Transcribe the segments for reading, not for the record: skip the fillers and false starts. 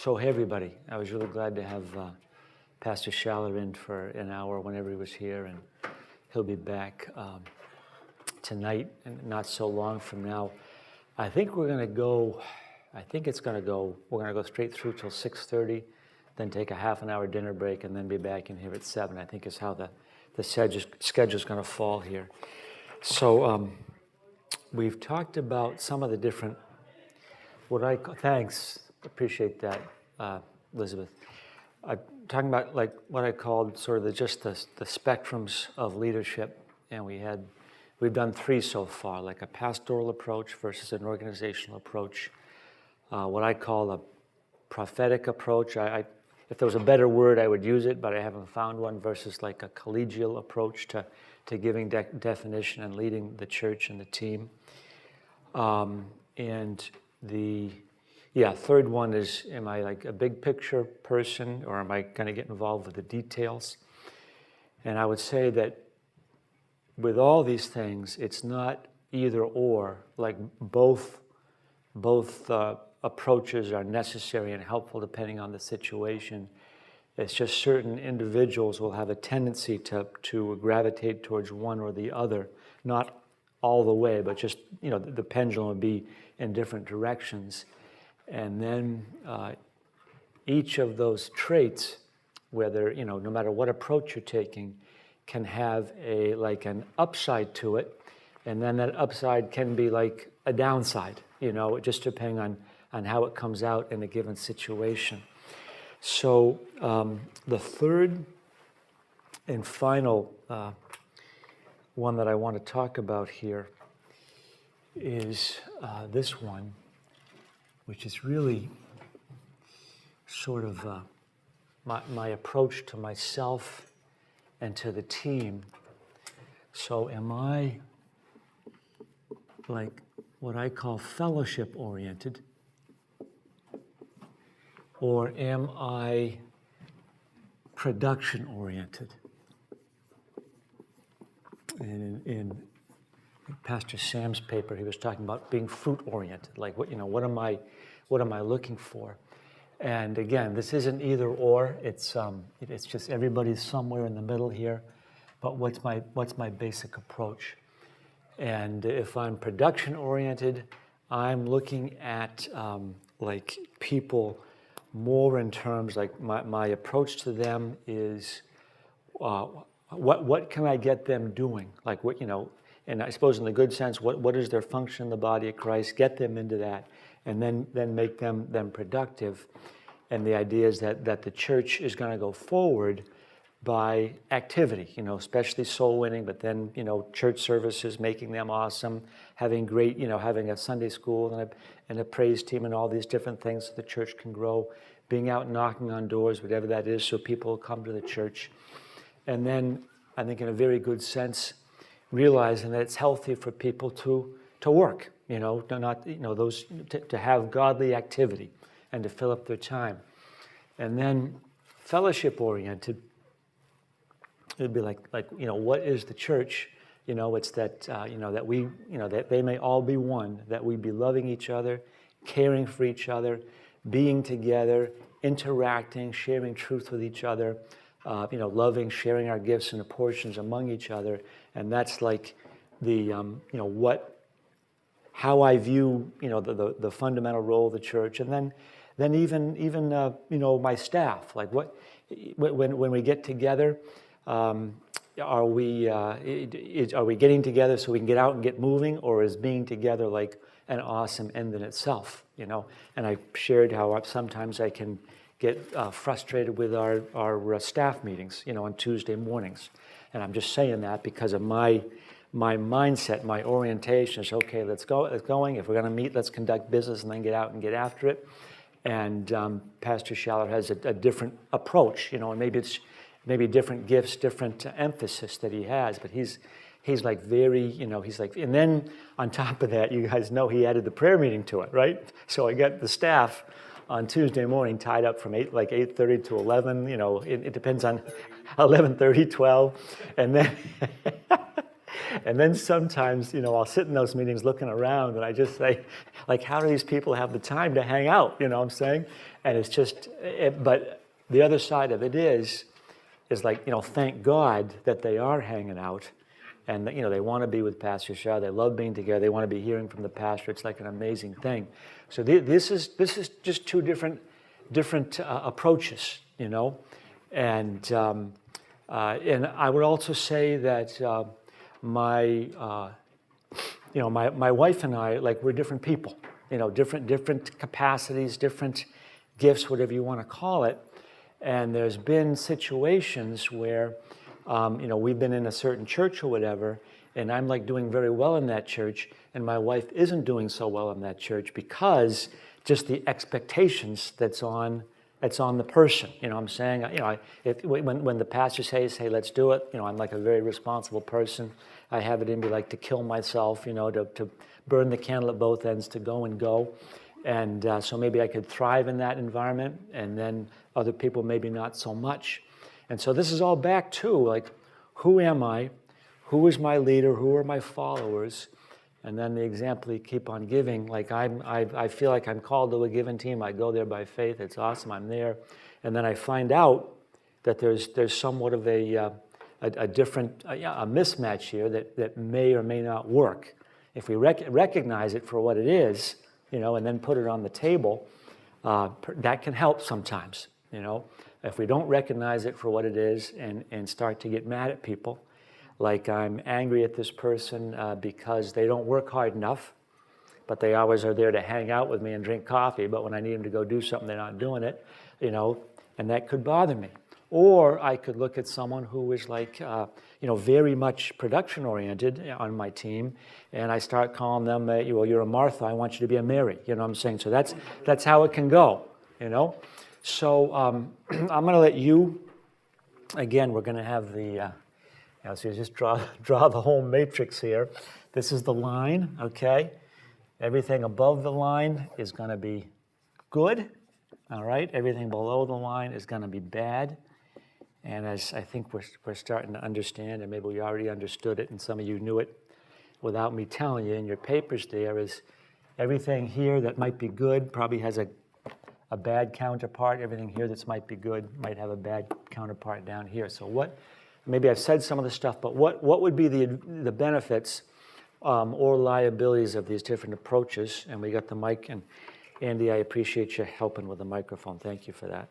So hey everybody, I was really glad to have Pastor Schaller in for an hour whenever he was here, and he'll be back tonight and not so long from now. I think we're going to go, we're going to go straight through till 6:30, then take a half an hour dinner break, and then be back in here at 7, I think is how the schedule's going to fall here. So we've talked about some of the different, thanks, appreciate that, Elizabeth. I'm talking about like what I called sort of the spectrums of leadership, and we've done 3 so far, like a pastoral approach versus an organizational approach, what I call a prophetic approach. If there was a better word, I would use it, but I haven't found one, versus like a collegial approach to giving definition and leading the church and the team. And the third one is, am I like a big picture person, or am I going to get involved with the details? And I would say that with all these things, it's not either or, like both approaches are necessary and helpful depending on the situation. It's just certain individuals will have a tendency to gravitate towards one or the other, not all the way, but just, the pendulum would be in different directions. And then each of those traits, whether, no matter what approach you're taking, can have an upside to it. And then that upside can be like a downside, just depending on how it comes out in a given situation. So the third and final one that I want to talk about here is this one, which is really sort of my approach to myself and to the team. So am I like what I call fellowship oriented, or am I production oriented? And in Pastor Sam's paper, he was talking about being fruit oriented, like what am I looking for? And again, this isn't either or. It's just everybody's somewhere in the middle here. But what's my basic approach? And if I'm production oriented, I'm looking at like people more in terms like my approach to them is what can I get them doing? Like and I suppose in the good sense, what is their function in the body of Christ? Get them into that, and then make them productive. And the idea is that the church is going to go forward by activity, especially soul winning, but then, church services, making them awesome, having great, having a Sunday school and a praise team and all these different things so the church can grow, being out knocking on doors, whatever that is, so people will come to the church. And then, I think in a very good sense, realizing that it's healthy for people to work, to have godly activity and to fill up their time. And then fellowship oriented, it'd be like what is the church? It's that that we that they may all be one, that we be loving each other, caring for each other, being together, interacting, sharing truth with each other, loving, sharing our gifts and the portions among each other. And that's like the how I view the fundamental role of the church. And then even my staff, like when we get together, are we getting together so we can get out and get moving, or is being together like an awesome end in itself? And I shared how sometimes I can get frustrated with our staff meetings, on Tuesday mornings, and I'm just saying that because of my mindset, my orientation is okay. Let's going. If we're going to meet, let's conduct business and then get out and get after it. And Pastor Schaller has a different approach, and maybe different gifts, different emphasis that he has, but he's like very, he's like, and then on top of that, you guys know he added the prayer meeting to it, right? So I got the staff on Tuesday morning tied up from 8:30 to 11, it depends on 11:30, 12, and then And then sometimes, I'll sit in those meetings looking around and I just say, like, how do these people have the time to hang out? You know what I'm saying? And it's just, but the other side of it is like, thank God that they are hanging out. And, they want to be with Pastor Shaw. They love being together. They want to be hearing from the pastor. It's like an amazing thing. So this is just two different approaches, And I would also say that my wife and I, like, we're different people, different capacities, different gifts, whatever you want to call it. And there's been situations where, we've been in a certain church or whatever, and I'm like doing very well in that church, and my wife isn't doing so well in that church because just the expectations that's on the person. I'm saying, when the pastor says, hey, let's do it, I'm like a very responsible person. I have it in me like to kill myself, to burn the candle at both ends, to go and go. And so maybe I could thrive in that environment, and then other people maybe not so much. And so this is all back to, like, who am I? Who is my leader? Who are my followers? And then the example you keep on giving, like I feel like I'm called to a given team. I go there by faith. It's awesome. I'm there. And then I find out that there's somewhat of a different, a mismatch here that may or may not work. If we recognize it for what it is, and then put it on the table, that can help sometimes, If we don't recognize it for what it is and start to get mad at people, like I'm angry at this person because they don't work hard enough, but they always are there to hang out with me and drink coffee, but when I need them to go do something, they're not doing it, and that could bother me. Or I could look at someone who is like, very much production-oriented on my team, and I start calling them, well, you're a Martha, I want you to be a Mary, you know what I'm saying? So that's how it can go, So I'm going to let you, again, we're going to have the, so you just draw the whole matrix here. This is the line, okay? Everything above the line is going to be good, all right? Everything below the line is going to be bad. And as I think we're starting to understand, and maybe we already understood it, and some of you knew it without me telling you in your papers there, is everything here that might be good probably has a bad counterpart. Everything here that might be good might have a bad counterpart down here. So maybe I've said some of the stuff, but what would be the benefits or liabilities of these different approaches? And we got the mic, and Andy, I appreciate you helping with the microphone. Thank you for that.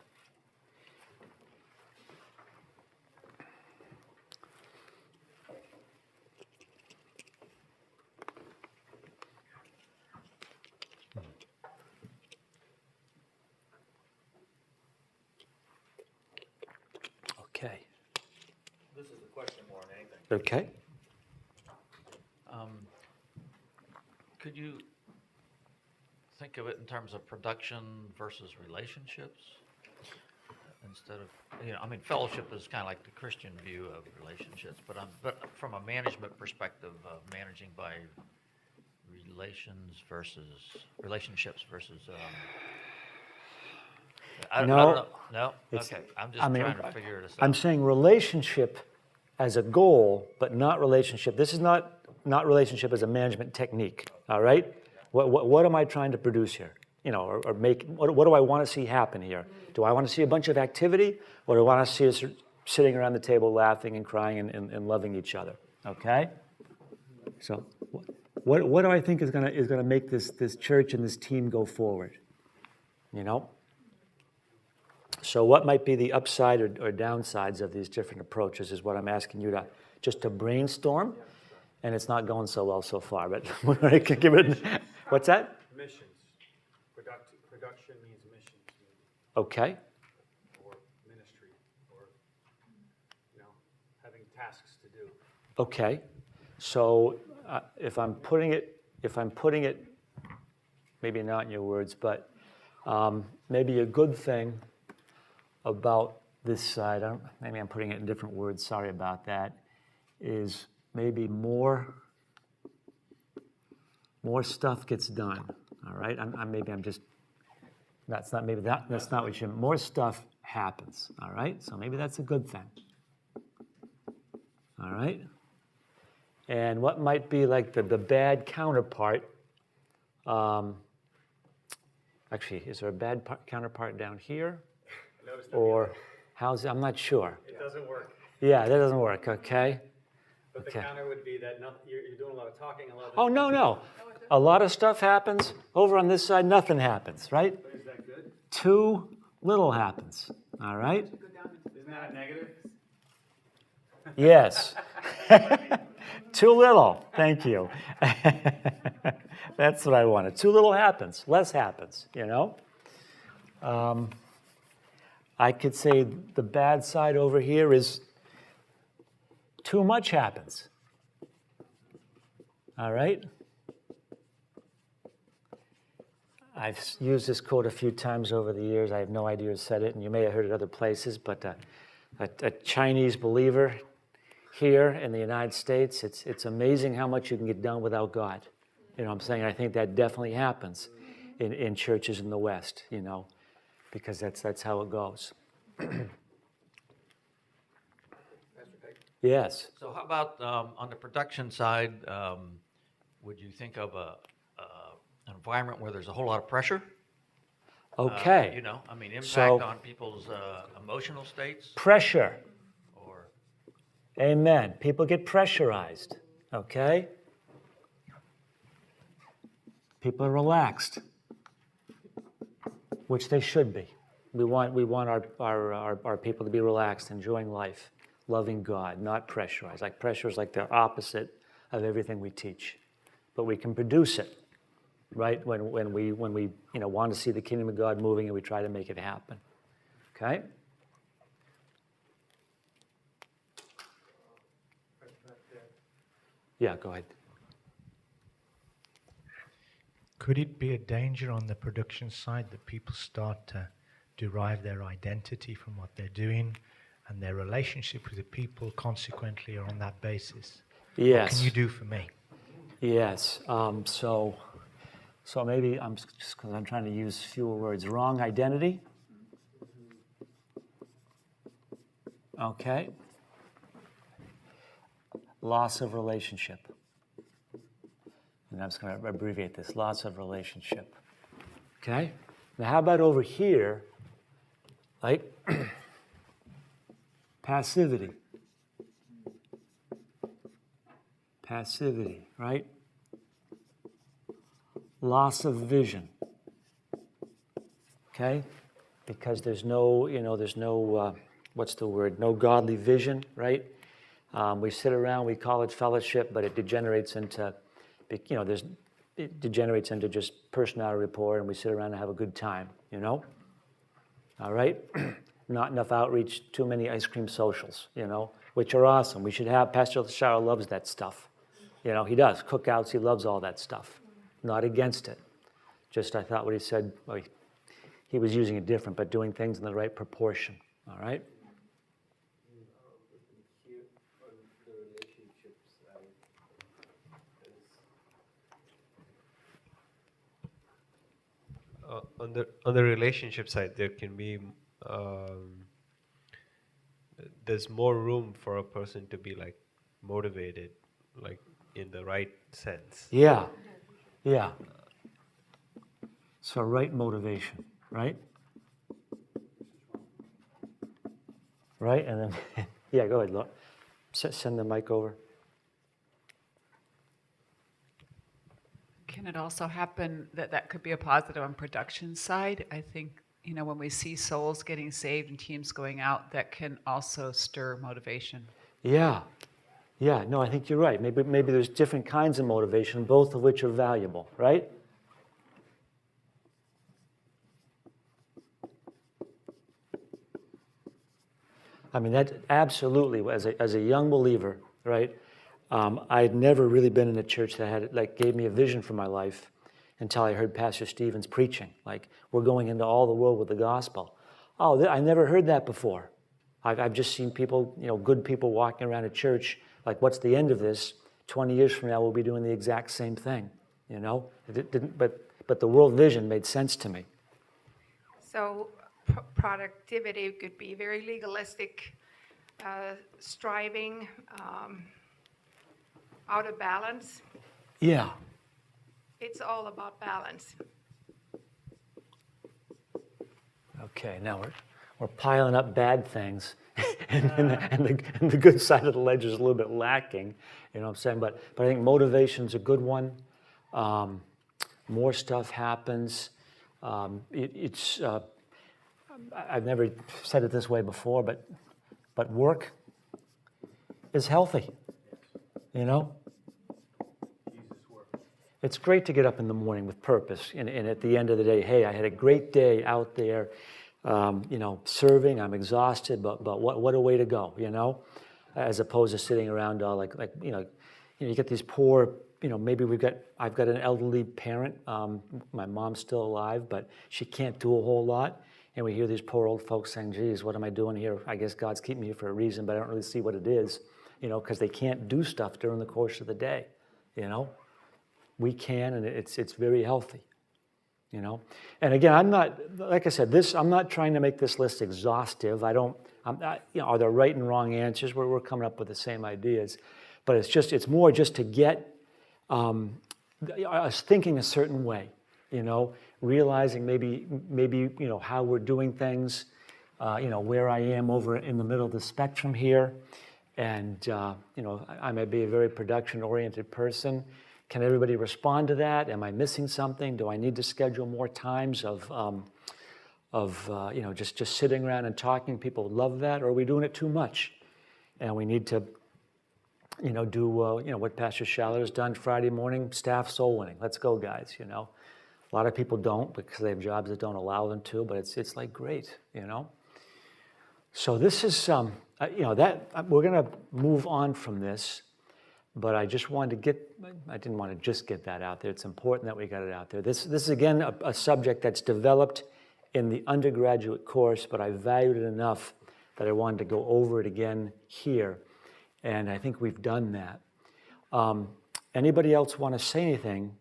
Okay. This is a question more than anything. Okay. Could you think of it in terms of production versus relationships? Instead of, fellowship is kind of like the Christian view of relationships, but from a management perspective, managing by relationships versus. I don't know. No? Okay. I'm just trying to figure it out. I'm saying relationship as a goal, but not relationship. This is not relationship as a management technique, all right? What am I trying to produce here? Or make, what do I want to see happen here? Do I want to see a bunch of activity, or do I want to see us sitting around the table laughing and crying and loving each other, okay? So what do I think is going to make this church and this team go forward, So what might be the upside or downsides of these different approaches is what I'm asking you to brainstorm, and it's not going so well so far, but I can give it. What's that? Missions. Production means missions. Okay. Or ministry, or having tasks to do. Okay. So if I'm putting it, maybe not in your words, but maybe a good thing about this side, maybe I'm putting it in different words, sorry about that, is maybe more stuff gets done, all right? That's not what you, more stuff happens, all right? So maybe that's a good thing, all right? and what might be like the bad counterpart. Actually, is there a bad counterpart down here? Notice that Or how's, I'm not sure. it doesn't work. Yeah, that doesn't work, okay? But the Okay. counter would be that you're doing a lot of talking, a lot of. Oh, no. A lot of stuff happens. Over on this side, nothing happens, right? But is that good? Too little happens, all right? Isn't that a negative? Yes. Too little, thank you. That's what I wanted. Too little happens, less happens, you know? I could say the bad side over here is too much happens. All right? I've used this quote a few times over the years. I have no idea who said it, and you may have heard it other places, but a Chinese believer here in the United States, it's amazing how much you can get done without God. You know what I'm saying? I think that definitely happens in churches in the West, you know, because that's how it goes. Yes. So how about on the production side, would you think of an environment where there's a whole lot of pressure? Okay. You know, I mean, impact So- on people's emotional states Pressure. or, Amen. People get pressurized, okay? People are relaxed, which they should be. We want our people to be relaxed, enjoying life, loving God, not pressurized. Like pressure is like the opposite of everything we teach, but we can produce it, right? When we want to see the kingdom of God moving, and we try to make it happen. Okay. Yeah, go ahead. Could it be a danger on the production side that people start to derive their identity from what they're doing, and their relationship with the people consequently are on that basis? Yes. What can you do for me? Yes. So maybe I'm just because I'm trying to use fewer words. Wrong identity. Okay. Loss of relationship. And I'm just going to abbreviate this. Loss of relationship. Okay. Now, how about over here? Like passivity. Passivity, right? Loss of vision. Okay? Because there's no, what's the word? No godly vision, right? We sit around, we call it fellowship, but it degenerates into, it degenerates into just personality rapport, and we sit around and have a good time, you know? All right? Not enough outreach, too many ice cream socials, which are awesome. We should have, Pastor Shower loves that stuff. He does. Cookouts, he loves all that stuff. Not against it. Just I thought what he said, well, he was using it different, but doing things in the right proportion. All right? On the relationship side, there can be there's more room for a person to be like motivated, like in the right sense. Yeah. So right motivation, right? Right, and then, yeah, go ahead, Laura. Send the mic over. Can it also happen that could be a positive on production side? I think, when we see souls getting saved and teams going out, that can also stir motivation. Yeah, no, I think you're right. Maybe there's different kinds of motivation, both of which are valuable, right? I mean, that absolutely, as a young believer, right? I'd never really been in a church that gave me a vision for my life until I heard Pastor Stevens preaching. Like, we're going into all the world with the gospel. Oh, I never heard that before. I've just seen people, good people walking around a church. Like, what's the end of this? 20 years from now, we'll be doing the exact same thing. It didn't, but the world vision made sense to me. So productivity could be very legalistic, striving, out of balance. Yeah. It's all about balance. Okay, now we're piling up bad things, and the good side of the ledger is a little bit lacking. You know what I'm saying? But I think motivation's a good one. More stuff happens. I've never said it this way before, but work is healthy. You know? It's great to get up in the morning with purpose, and at the end of the day, hey, I had a great day out there, serving. I'm exhausted, but what a way to go, you know, as opposed to sitting around all like you get these poor, maybe I've got an elderly parent. My mom's still alive, but she can't do a whole lot, and we hear these poor old folks saying, "Geez, what am I doing here? I guess God's keeping me here for a reason, but I don't really see what it is," because they can't do stuff during the course of the day, We can, and it's very healthy, And again, I'm not, like I said, I'm not trying to make this list exhaustive. Are there right and wrong answers? We're coming up with the same ideas, but it's more just to get us thinking a certain way, realizing maybe how we're doing things, where I am over in the middle of the spectrum here, and I may be a very production-oriented person. Can everybody respond to that? Am I missing something? Do I need to schedule more times of just sitting around and talking? People love that, or are we doing it too much? And we need to, do what Pastor Schaller has done Friday morning, staff soul winning. Let's go, guys. A lot of people don't because they have jobs that don't allow them to, but it's like great, So this is that we're going to move on from this. But I just wanted to I didn't want to just get that out there. It's important that we got it out there. This is, again, a subject that's developed in the undergraduate course, but I valued it enough that I wanted to go over it again here. And I think we've done that. Anybody else want to say anything?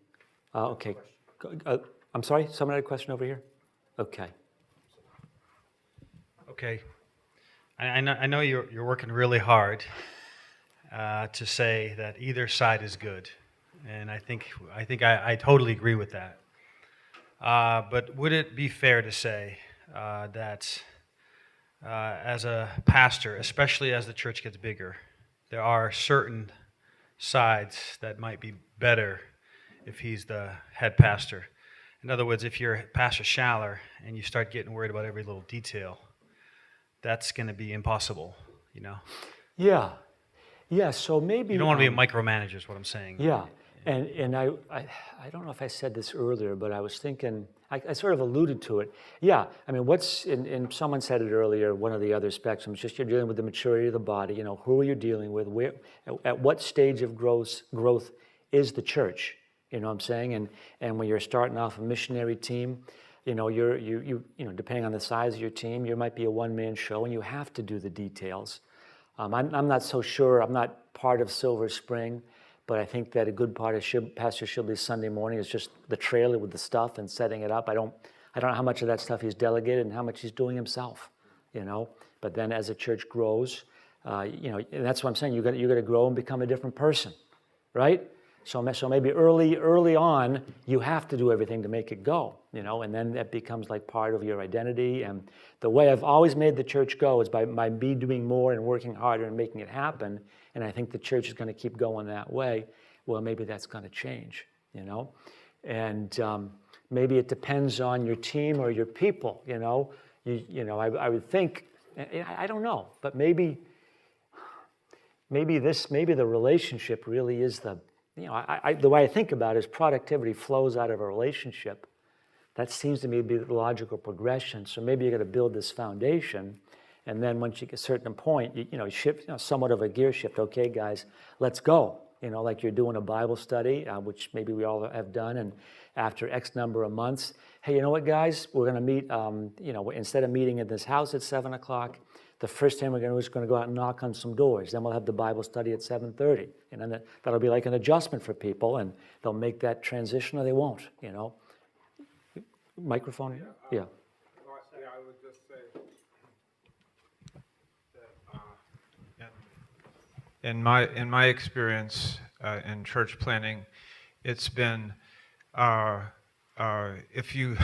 Okay. I'm sorry, someone had a question over here? Okay. Okay. I know you're working really hard to say that either side is good, and I think I totally agree with that. But would it be fair to say that as a pastor, especially as the church gets bigger, there are certain sides that might be better if he's the head pastor? In other words, if you're Pastor Schaller and you start getting worried about every little detail, that's going to be impossible, Yeah. Yeah, so maybe... You don't want to be a micromanager is what I'm saying. Yeah, and I don't know if I said this earlier, but I was thinking, I sort of alluded to it. Yeah, I mean, and someone said it earlier, one of the other spectrums, just you're dealing with the maturity of the body, who are you dealing with, at what stage of growth is the church, you know what I'm saying? And when you're starting off a missionary team, you depending on the size of your team, you might be a one-man show, and you have to do the details. I'm not so sure. I'm not part of Silver Spring, but I think that a good part of Pastor Shibley's Sunday morning is just the trailer with the stuff and setting it up. I don't know how much of that stuff he's delegated and how much he's doing himself, But then as the church grows, and that's what I'm saying. You got to grow and become a different person, right? So maybe early on, you have to do everything to make it go, and then that becomes like part of your identity. And the way I've always made the church go is by me doing more and working harder and making it happen. And I think the church is going to keep going that way. Well, maybe that's going to change, And maybe it depends on your team or your people, I would think, I don't know, but maybe the relationship really is the way I think about it is productivity flows out of a relationship. That seems to me to be the logical progression. So maybe you got to build this foundation, and then once you get a certain point, you shift, somewhat of a gear shift. Okay, guys, let's go. Like you're doing a Bible study, which maybe we all have done, and after X number of months, hey, you know what, guys, we're going to meet. Instead of meeting at this house at 7:00. The first thing we're going to do is going to go out and knock on some doors. Then we'll have the Bible study at 7:30. And then that'll be like an adjustment for people, and they'll make that transition or they won't, Microphone? Yeah. I would just say that in my experience, in church planning, it's been, if you,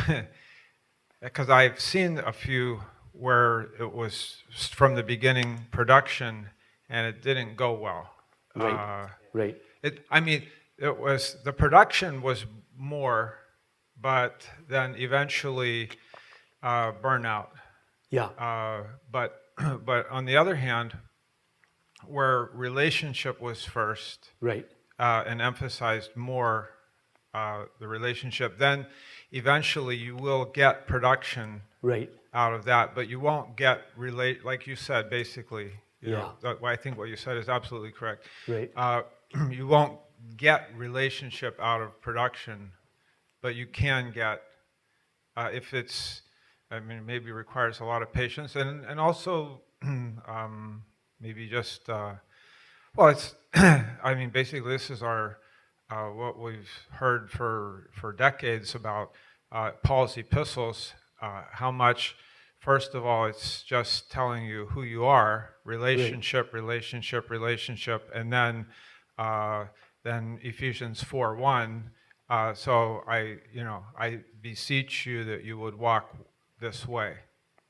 because I've seen a few where it was from the beginning production and it didn't go well. Right. Right. It was, the production was more, but then eventually burnout. Yeah. But on the other hand, where relationship was first Right. and emphasized more the relationship, then eventually you will get production Right. out of that, but you won't get like you said, basically. Yeah. I think what you said is absolutely correct. Right. You won't get relationship out of production, but you can get if it's. Maybe requires a lot of patience and also maybe just well, it's. Basically, this is our what we've heard for decades about Paul's epistles. How much, first of all, it's just telling you who you are, relationship, and then Ephesians 4:1. So I beseech you that you would walk this way.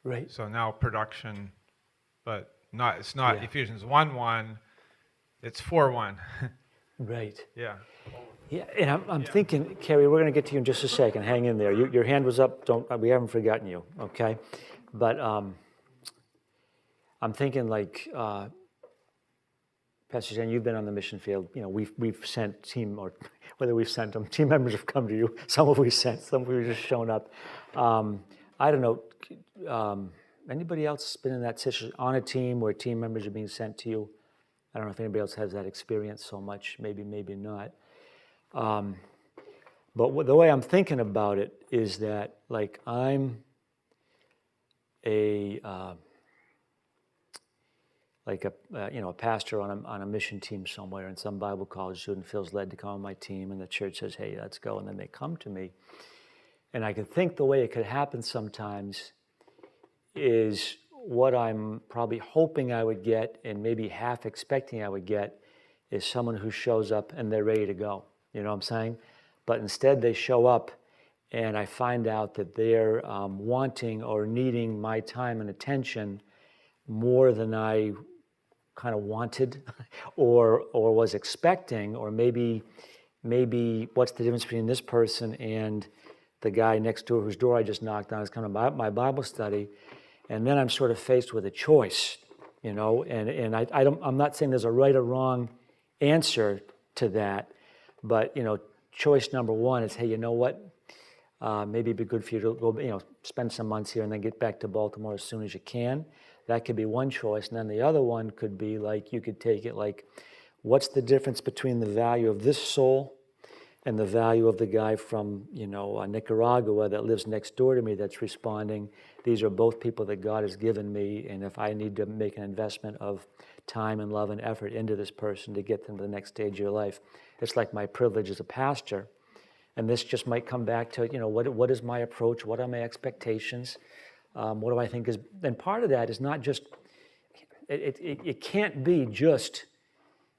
Right. So now production, but not. It's not Yeah. Ephesians 1:1. It's 4:1. Right. Yeah. Yeah, and I'm thinking, Carrie, we're going to get to you in just a second. Hang in there. Your hand was up. We haven't forgotten you, okay? But I'm thinking like, Pastor Jen, you've been on the mission field. We've sent team, or whether we've sent them, team members have come to you. Some of we sent, some of we just shown up. I don't know. Anybody else been in that situation on a team where team members are being sent to you? I don't know if anybody else has that experience so much. Maybe not. But the way I'm thinking about it is that, like, I'm a pastor on a mission team somewhere, and some Bible college student feels led to come on my team, and the church says, "Hey, let's go," and then they come to me, and I can think the way it could happen sometimes is what I'm probably hoping I would get, and maybe half expecting I would get, is someone who shows up and they're ready to go. You know what I'm saying? But instead they show up and I find out that they're wanting or needing my time and attention more than I kind of wanted or was expecting, or maybe what's the difference between this person and the guy next door whose door I just knocked on is coming to my Bible study. And then I'm sort of faced with a choice, and I'm not saying there's a right or wrong answer to that, but choice number one is, hey, you know what? Maybe it'd be good for you to go, spend some months here and then get back to Baltimore as soon as you can. That could be one choice, and then the other one could be like, you could take it like, what's the difference between the value of this soul and the value of the guy from Nicaragua that lives next door to me that's responding? These are both people that God has given me, and if I need to make an investment of time and love and effort into this person to get them to the next stage of your life, it's like my privilege as a pastor. And this just might come back to, what is my approach? What are my expectations? What do I think is, and part of that is not just, it can't be just,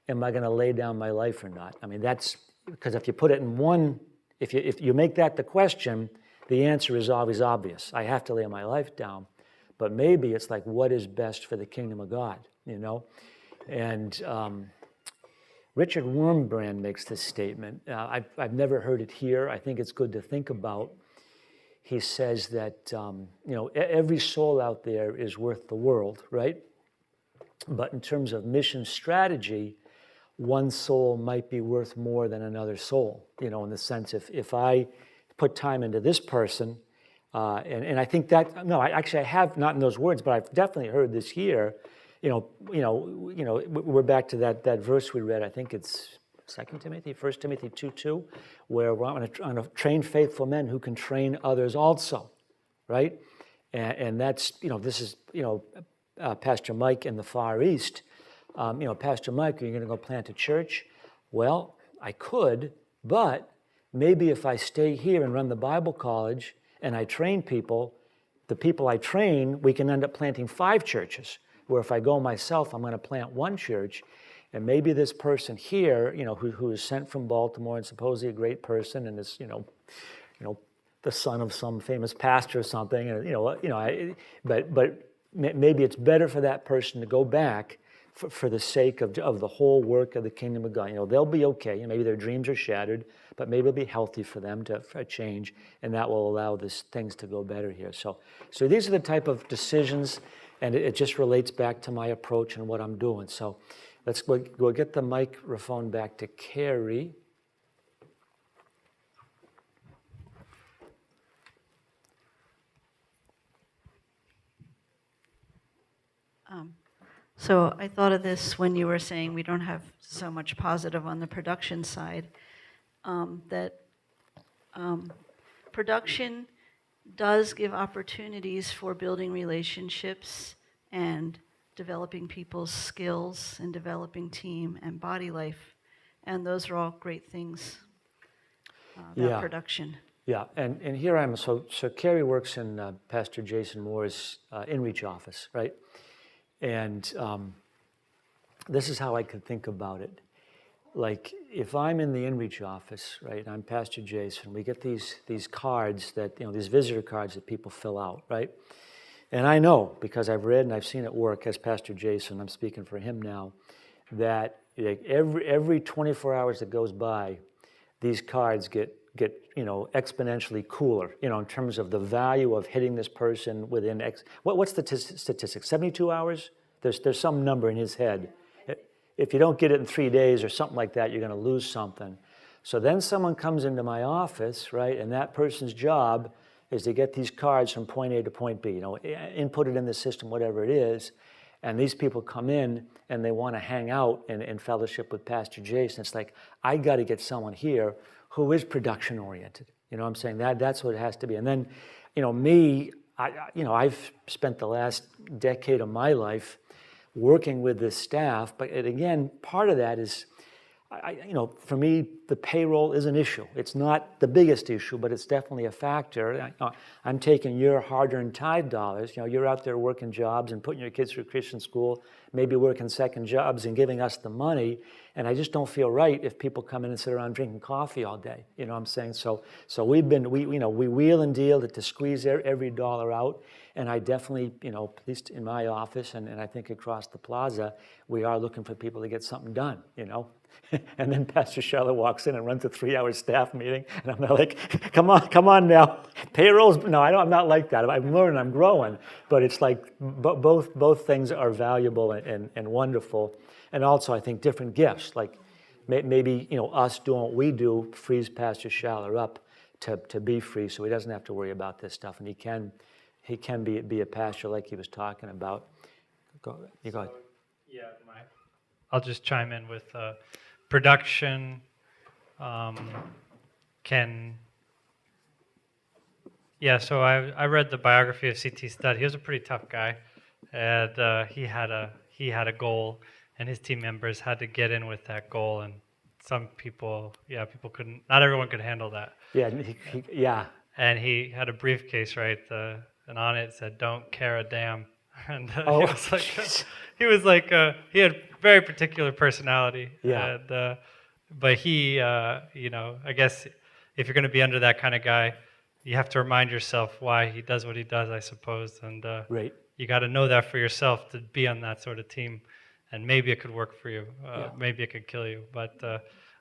am I going to lay down my life or not? I mean, that's, because if you put it in one, if you make that the question, the answer is always obvious. I have to lay my life down. But maybe it's like, what is best for the kingdom of God, And Richard Wurmbrand makes this statement. I've never heard it here. I think it's good to think about. He says that, every soul out there is worth the world, right? But in terms of mission strategy, one soul might be worth more than another soul, in the sense if I put time into this person, and I think that, no, I have not in those words, but I've definitely heard this here. We're back to that verse we read. I think it's 2 Timothy, 1 Timothy 2:2, where we're on to train faithful men who can train others also, right? And that's, this is, Pastor Mike in the Far East. Pastor Mike, are you going to go plant a church? Well, I could, but maybe if I stay here and run the Bible college and I train people, the people I train, we can end up planting 5 churches. Where if I go myself, I'm going to plant one church. And maybe this person here, who is sent from Baltimore and supposedly a great person and is, the son of some famous pastor or something, and but maybe it's better for that person to go back for the sake of the whole work of the kingdom of God. They'll be okay. Maybe their dreams are shattered, but maybe it'll be healthy for them for a change, and that will allow things to go better here. So these are the type of decisions, and it just relates back to my approach and what I'm doing. So let's go get the microphone back to Carrie. So I thought of this when you were saying we don't have so much positive on the production side, that production does give opportunities for building relationships and developing people's skills and developing team and body life. And those are all great things about production. Yeah, and here I am. So Carrie works in Pastor Jason Moore's in-reach office, right? And this is how I could think about it. Like, if I'm in the in-reach office, right, I'm Pastor Jason, we get these cards that, these visitor cards that people fill out, right? And I know, because I've read and I've seen it work as Pastor Jason, I'm speaking for him now, that every 24 hours that goes by, these cards get exponentially cooler, in terms of the value of hitting this person within what's the statistic? 72 hours? There's some number in his head. If you don't get it in 3 days or something like that, you're going to lose something. So then someone comes into my office, right, and that person's job is to get these cards from point A to point B, input it in the system, whatever it is. And these people come in and they want to hang out in fellowship with Pastor Jason. It's like, I got to get someone here who is production oriented. I'm saying that's what it has to be. And then, me, I've spent the last decade of my life working with this staff, but again, part of that is, for me, the payroll is an issue. It's not the biggest issue, but it's definitely a factor. I'm taking your hard-earned tithe dollars. You're out there working jobs and putting your kids through Christian school, maybe working second jobs and giving us the money. And I just don't feel right if people come in and sit around drinking coffee all day. What I'm saying? So we wheel and deal to squeeze every dollar out. And I definitely, at least in my office and I think across the plaza, we are looking for people to get something done, And then Pastor Charlotte walks in and runs a 3-hour staff meeting, and I'm like, come on now, payrolls. No, I'm not like that. I'm learning, I'm growing, but it's like both things are valuable and wonderful, and also I think different gifts. Like maybe us doing what we do frees Pastor Charlotte up to be free, so he doesn't have to worry about this stuff, and he can be a pastor like he was talking about. Go ahead. Yeah, I'll just chime in with. Production so I read the biography of C.T. Studd. He was a pretty tough guy, and he had a goal, and his team members had to get in with that goal, and some people couldn't. Not everyone could handle that. Yeah. And he had a briefcase, right? And on it said, "Don't care a damn." And he had very particular personality. Yeah. And, but he, I guess if you're going to be under that kind of guy, you have to remind yourself why he does what he does, I suppose. And right. You got to know that for yourself to be on that sort of team. And maybe it could work for you. Maybe it could kill you. But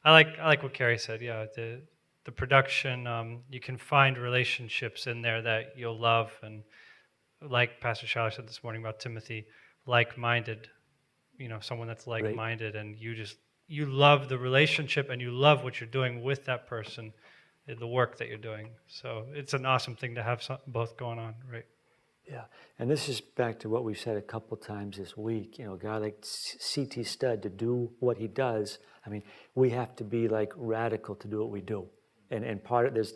I like what Carrie said. Yeah, the production, you can find relationships in there that you'll love, and like Pastor Charlie said this morning about Timothy, like-minded, someone that's like-minded, and you love the relationship and you love what you're doing with that person, the work that you're doing. So it's an awesome thing to have both going on, right? Yeah, and this is back to what we've said a couple times this week. A guy like C.T. Studd, to do what he does, we have to be like radical to do what we do, and part of there's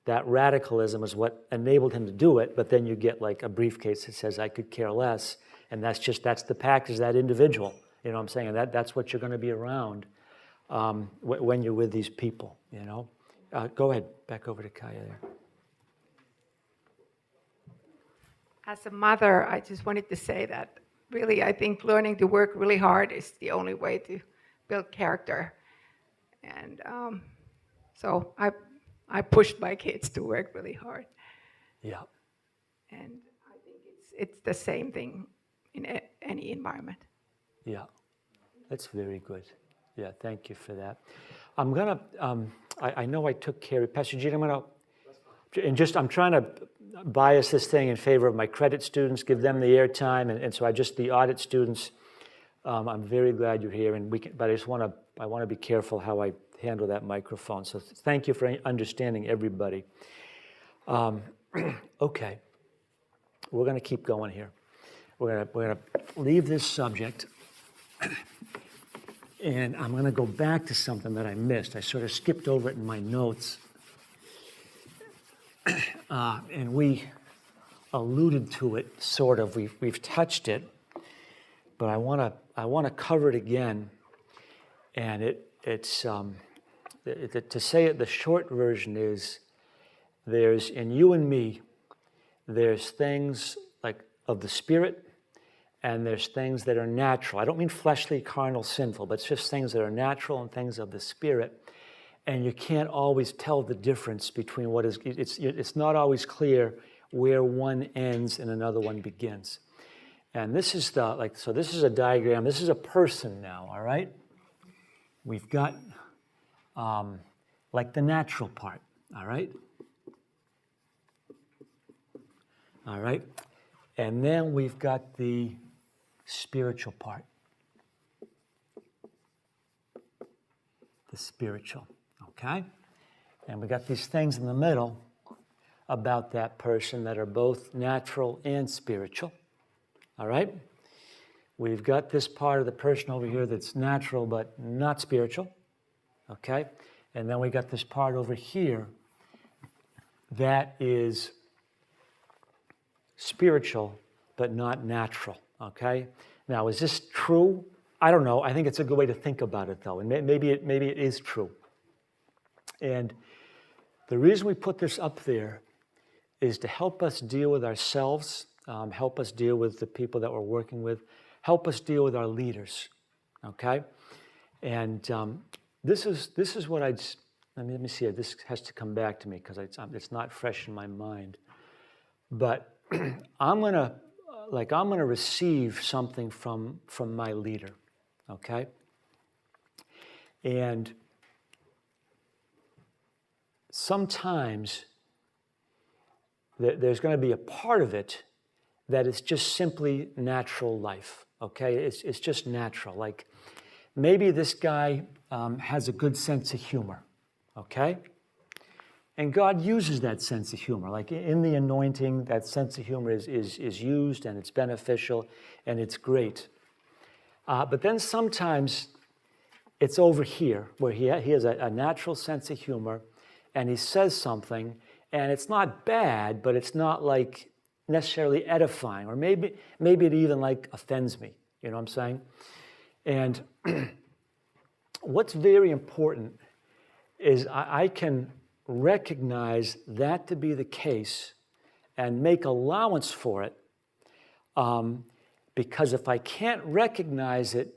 that radicalism is what enabled him to do it, but then you get like a briefcase that says, I could care less, and that's the package, that individual. What I'm saying? And that's what you're going to be around when you're with these people, Go ahead, back over to Kaya there. As a mother, I just wanted to say that really, I think learning to work really hard is the only way to build character. And so I pushed my kids to work really hard. Yeah. And I think it's the same thing in any environment. Yeah, that's very good. Yeah, thank you for that. I'm gonna, I know I took care of, Pastor Gene, I'm trying to bias this thing in favor of my credit students, give them the airtime, and so the audit students, I'm very glad you're here, but I want to be careful how I handle that microphone. So thank you for understanding everybody. Okay, we're gonna keep going here. We're gonna leave this subject, and I'm gonna go back to something that I missed. I sort of skipped over it in my notes, and we alluded to it sort of. We've touched it, but I wanna cover it again. And it's to say it. The short version is there's in you and me. There's things like of the Spirit, and there's things that are natural. I don't mean fleshly, carnal, sinful, but it's just things that are natural and things of the Spirit. And you can't always tell the difference between what is, it's not always clear where one ends and another one begins. And this is so this is a diagram. This is a person now, all right? We've got like the natural part, all right? All right? And then we've got the spiritual part. The spiritual, okay? And we got these things in the middle about that person that are both natural and spiritual, all right? We've got this part of the person over here that's natural but not spiritual, okay? And then we got this part over here that is spiritual but not natural, okay? Now, is this true? I don't know. I think it's a good way to think about it, though, and maybe it is true. And the reason we put this up there is to help us deal with ourselves, help us deal with the people that we're working with, help us deal with our leaders, okay? And this is what let me see. This has to come back to me because it's not fresh in my mind. But I'm gonna receive something from my leader, okay? And sometimes there's going to be a part of it that is just simply natural life, okay? It's just natural. Like maybe this guy has a good sense of humor, okay? And God uses that sense of humor. Like in the anointing, that sense of humor is used, and it's beneficial, and it's great. But then sometimes it's over here, where he has a natural sense of humor, and he says something, and it's not bad, but it's not like necessarily edifying, or maybe it even like offends me. You know what I'm saying? And what's very important is I can recognize that to be the case and make allowance for it, because if I can't recognize it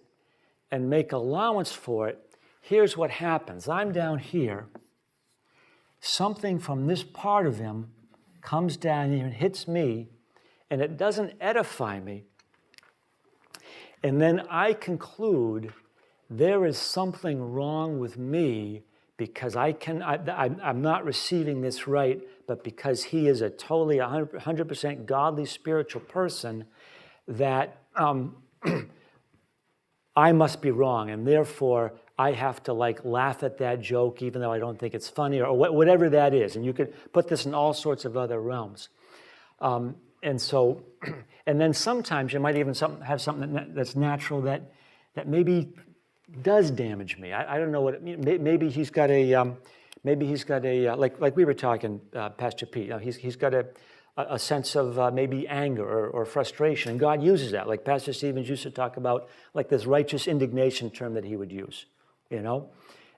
and make allowance for it, here's what happens. I'm down here. Something from this part of him comes down here and hits me, and it doesn't edify me. And then I conclude there is something wrong with me because I'm not receiving this right, but because he is a totally 100% godly spiritual person, that I must be wrong, and therefore I have to like laugh at that joke even though I don't think it's funny, or whatever that is. And you could put this in all sorts of other realms. And so, and then sometimes you might even have something that's natural that maybe does damage me. I don't know what it means. Maybe he's got a like we were talking, Pastor Pete. He's got a sense of maybe anger or frustration, and God uses that. Like Pastor Stevens used to talk about, like this righteous indignation term that he would use, you know,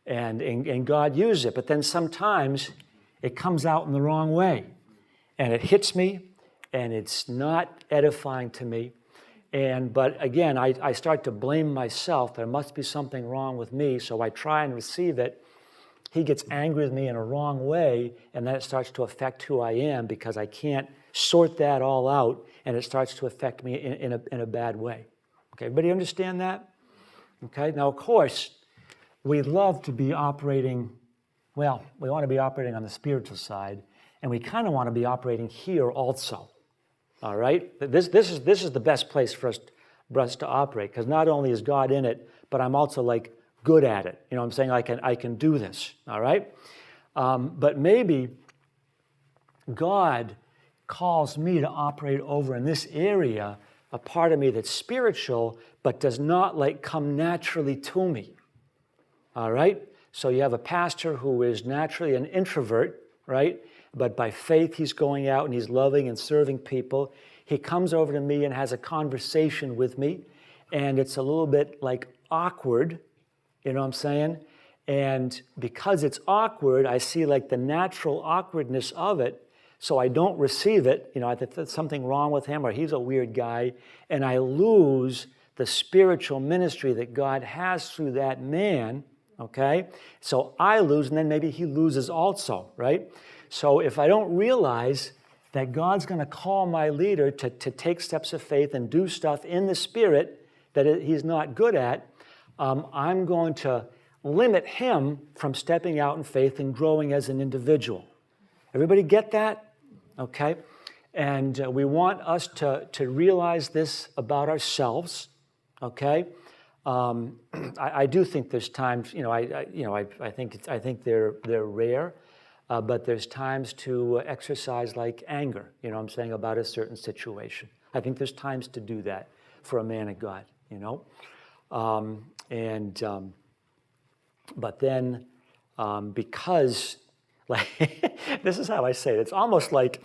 and God uses it. But then sometimes it comes out in the wrong way, and it hits me, and it's not edifying to me. But again, I start to blame myself. There must be something wrong with me, so I try and receive it. He gets angry with me in a wrong way, and then it starts to affect who I am because I can't sort that all out, and it starts to affect me in a bad way. Okay, everybody understand that? Okay, now of course, we love to be operating, well, we want to be operating on the spiritual side, and we kind of want to be operating here also. All right? This is the best place for us to operate, because not only is God in it, but I'm also like good at it. You know what I'm saying? I can do this. All right? But maybe God calls me to operate over in this area, a part of me that's spiritual, but does not like come naturally to me. All right? So you have a pastor who is naturally an introvert, right? But by faith, he's going out and he's loving and serving people. He comes over to me and has a conversation with me, and it's a little bit like awkward, you know what I'm saying? And because it's awkward, I see like the natural awkwardness of it, so I don't receive it. You know, I think there's something wrong with him, or he's a weird guy, and I lose the spiritual ministry that God has through that man, okay? So I lose, and then maybe he loses also, right? So if I don't realize that God's going to call my leader to take steps of faith and do stuff in the Spirit that he's not good at, I'm going to limit him from stepping out in faith and growing as an individual. Everybody get that? Okay? And we want us to realize this about ourselves, okay? I do think there's times, I think they're rare, but there's times to exercise like anger, you know what I'm saying, about a certain situation. I think there's times to do that for a man of God, you know? But then because, like, this is how I say it, it's almost like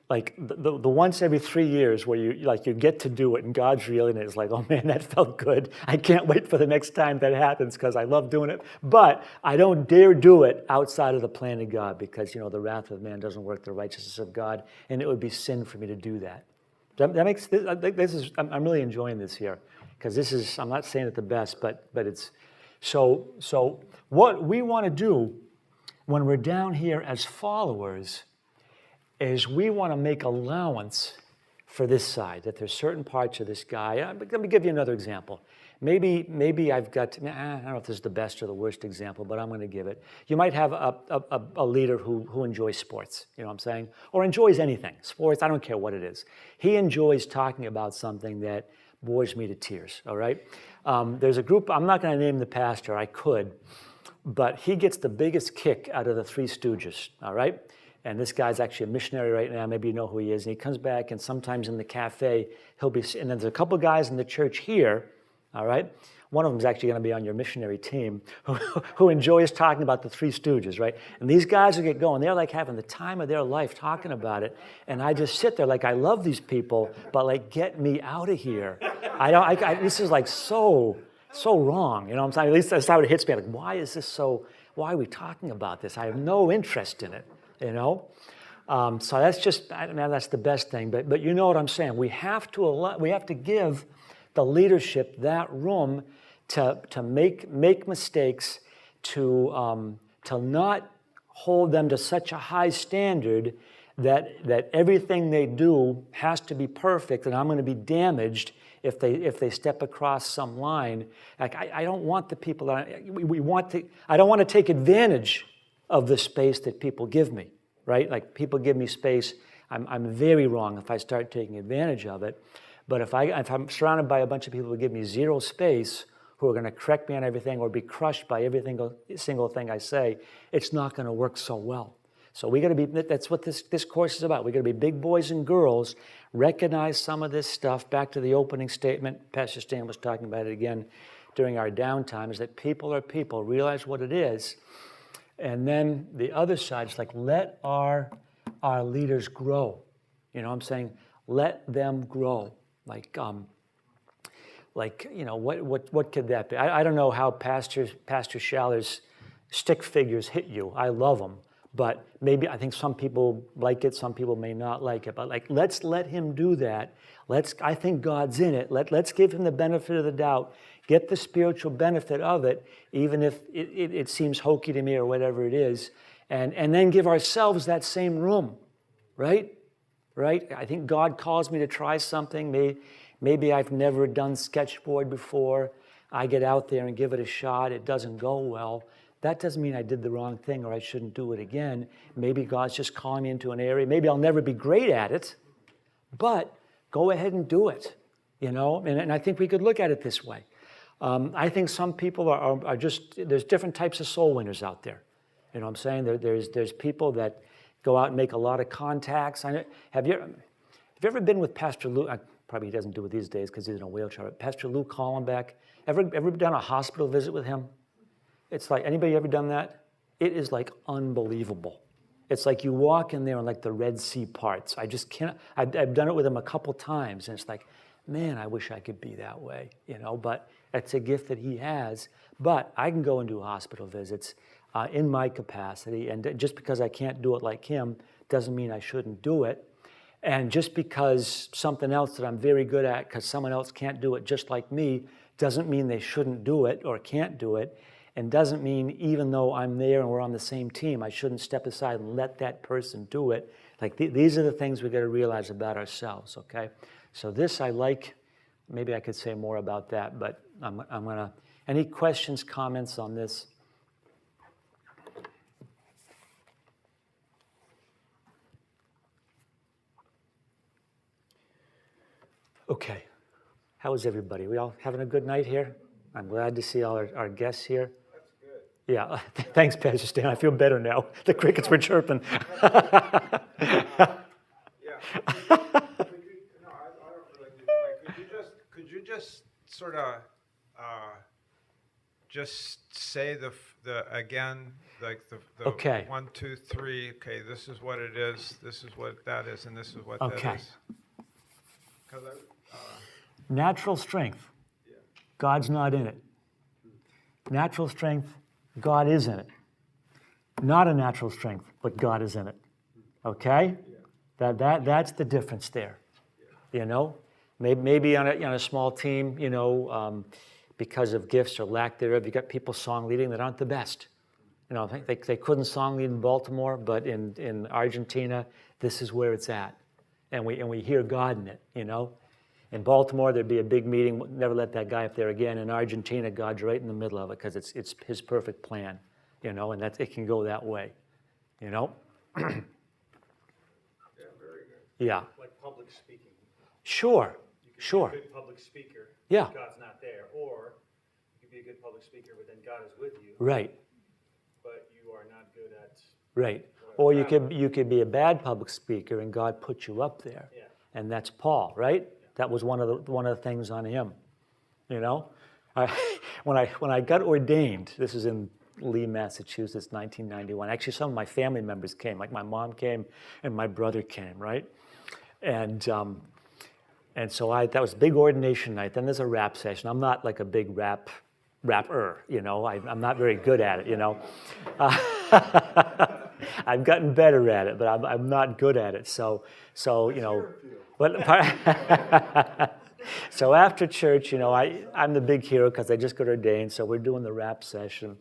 the once every 3 years where you get to do it and God's reeling it. It's like, oh man, that felt good. I can't wait for the next time that happens because I love doing it. But I don't dare do it outside of the plan of God because, you know, the wrath of man doesn't work the righteousness of God, and it would be sin for me to do that. That makes this. I'm really enjoying this here because this is. I'm not saying it the best, but it's so. What we want to do when we're down here as followers is we want to make allowance for this side, that there's certain parts of this guy. Let me give you another example. Maybe I've got, I don't know if this is the best or the worst example, but I'm going to give it. You might have a leader who enjoys sports, you know what I'm saying? Or enjoys anything, sports, I don't care what it is. He enjoys talking about something that bores me to tears, all right? There's a group, I'm not going to name the pastor, I could, but he gets the biggest kick out of the Three Stooges, all right? And this guy's actually a missionary right now. Maybe you know who he is. And he comes back, and sometimes in the cafe, he'll be, and there's a couple guys in the church here, all right? One of them is actually going to be on your missionary team who enjoys talking about the Three Stooges, right? And these guys will get going. They're like having the time of their life talking about it. And I just sit there like, I love these people, but like, get me out of here. This is like so wrong. You know what I'm saying? At least that's how it hits me. Like, why is this so, why are we talking about this? I have no interest in it. You know, so that's just, that's the best thing. But you know what I'm saying? We have to give the leadership that room to make mistakes, to not hold them to such a high standard that everything they do has to be perfect, and I'm going to be damaged if they step across some line. Like I don't want the people that I don't want to take advantage of the space that people give me, right? Like people give me space, I'm very wrong if I start taking advantage of it. But if I'm surrounded by a bunch of people who give me zero space, who are going to correct me on everything or be crushed by every single thing I say, it's not going to work so well. So we got to be, that's what this course is about. We got to be big boys and girls, recognize some of this stuff. Back to the opening statement, Pastor Stan was talking about it again during our downtime, is that people are people, realize what it is. And then the other side is like, let our leaders grow. You know what I'm saying? Let them grow. Like you know, what could that be? I don't know how Pastor Schaller's stick figures hit you. I love them. But maybe I think some people like it, some people may not like it. But like, let's let him do that. I think God's in it. Let's give him the benefit of the doubt. Get the spiritual benefit of it, even if it seems hokey to me or whatever it is. And then give ourselves that same room, right? Right? I think God calls me to try something. Maybe I've never done sketchboard before. I get out there and give it a shot. It doesn't go well. That doesn't mean I did the wrong thing or I shouldn't do it again. Maybe God's just calling me into an area. Maybe I'll never be great at it, but go ahead and do it, you know? And I think we could look at it this way. I think some people are just, there's different types of soul winners out there. You know what I'm saying? There's people that go out and make a lot of contacts. Have you ever been with Pastor Lou? Probably he doesn't do it these days because he's in a wheelchair. But Pastor Lou Collenbeck, ever done a hospital visit with him? It's like, anybody ever done that? It is like unbelievable. It's like you walk in there and like the Red Sea parts. I just can't, I've done it with him a couple times and it's like, man, I wish I could be that way, you know, but it's a gift that he has. But I can go and do hospital visits in my capacity, and just because I can't do it like him doesn't mean I shouldn't do it. And just because something else that I'm very good at, because someone else can't do it just like me, doesn't mean they shouldn't do it or can't do it, and doesn't mean even though I'm there and we're on the same team, I shouldn't step aside and let that person do it. Like these are the things we got to realize about ourselves, okay? So this I like. Maybe I could say more about that, but I'm gonna, any questions, comments on this? Okay, how is everybody? We all having a good night here? I'm glad to see all our guests here. That's good. Yeah, thanks, Pastor Stan. I feel better now. The crickets were chirping. Could you just sort of just say the again, like the Okay. 1, 2, 3. Okay, this is what it is. This is what that is, and this is what that Okay. is. 'Cause Natural strength, God's not in it. Natural strength, God is in it. Not a natural strength, but God is in it. Okay? That's the difference there. You know? Maybe on a small team, you know, because of gifts or lack thereof, you got people song leading that aren't the best. You know, they couldn't song lead in Baltimore, but in Argentina, this is where it's at. And we hear God in it, you know? In Baltimore, there'd be a big meeting. Never let that guy up there again. In Argentina, God's right in the middle of it because it's his perfect plan, you know, and it can go that way, you know? yeah, very good. Yeah, Like public speaking. sure, You could sure. be a good public speaker. Yeah. If God's not there. Or you could be a good public speaker, but then God is with you. Right, But you are not good at. right. Or you could be a bad public speaker and God put you up there. Yeah. And that's Paul, right? That was one of the things on him, you know? When I got ordained, this is in Lee, Massachusetts, 1991. Actually, some of my family members came, like my mom came and my brother came, right? And so that was a big ordination night. Then there's a rap session. I'm not like a big rapper, you know? I'm not very good at it, you know? I've gotten better at it, but I'm not good at it. So you know, so after church, you know, I'm the big hero because I just got ordained. So we're doing the rap session,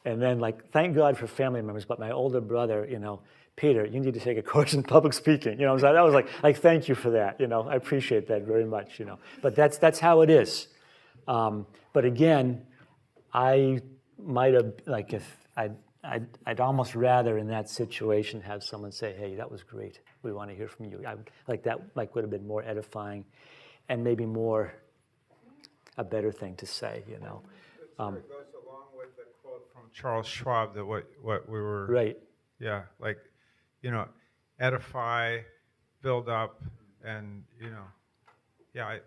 and then like, thank God for family members. But my older brother, you know, Peter, you need to take a course in public speaking. You know, so that was like thank you for that. You know, I appreciate that very much. You know, but that's how it is. But again, I might have like if I'd almost rather in that situation have someone say, "Hey, that was great. We want to hear from you." That would have been more edifying, and maybe more a better thing to say. You know. It sort of goes along with the quote from Charles Schwab that what we were. Right. Yeah, like, you know, edify, build up, and you know, yeah.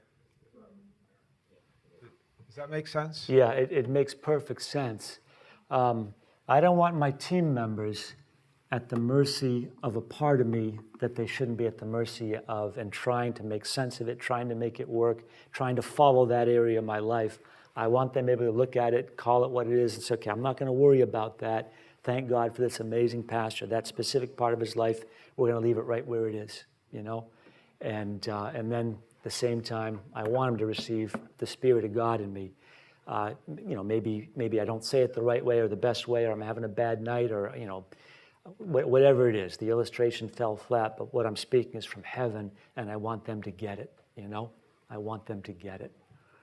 Does that make sense? Yeah, it makes perfect sense. I don't want my team members at the mercy of a part of me that they shouldn't be at the mercy of, and trying to make sense of it, trying to make it work, trying to follow that area of my life. I want them able to look at it, call it what it is, and say, okay, I'm not going to worry about that. thank God for this amazing pastor. That specific part of his life, we're going to leave it right where it is, And then at the same time, I want him to receive the Spirit of God in me. Maybe I don't say it the right way or the best way, or I'm having a bad night, or whatever it is. The illustration fell flat, but what I'm speaking is from heaven, and I want them to get it. I want them to get it.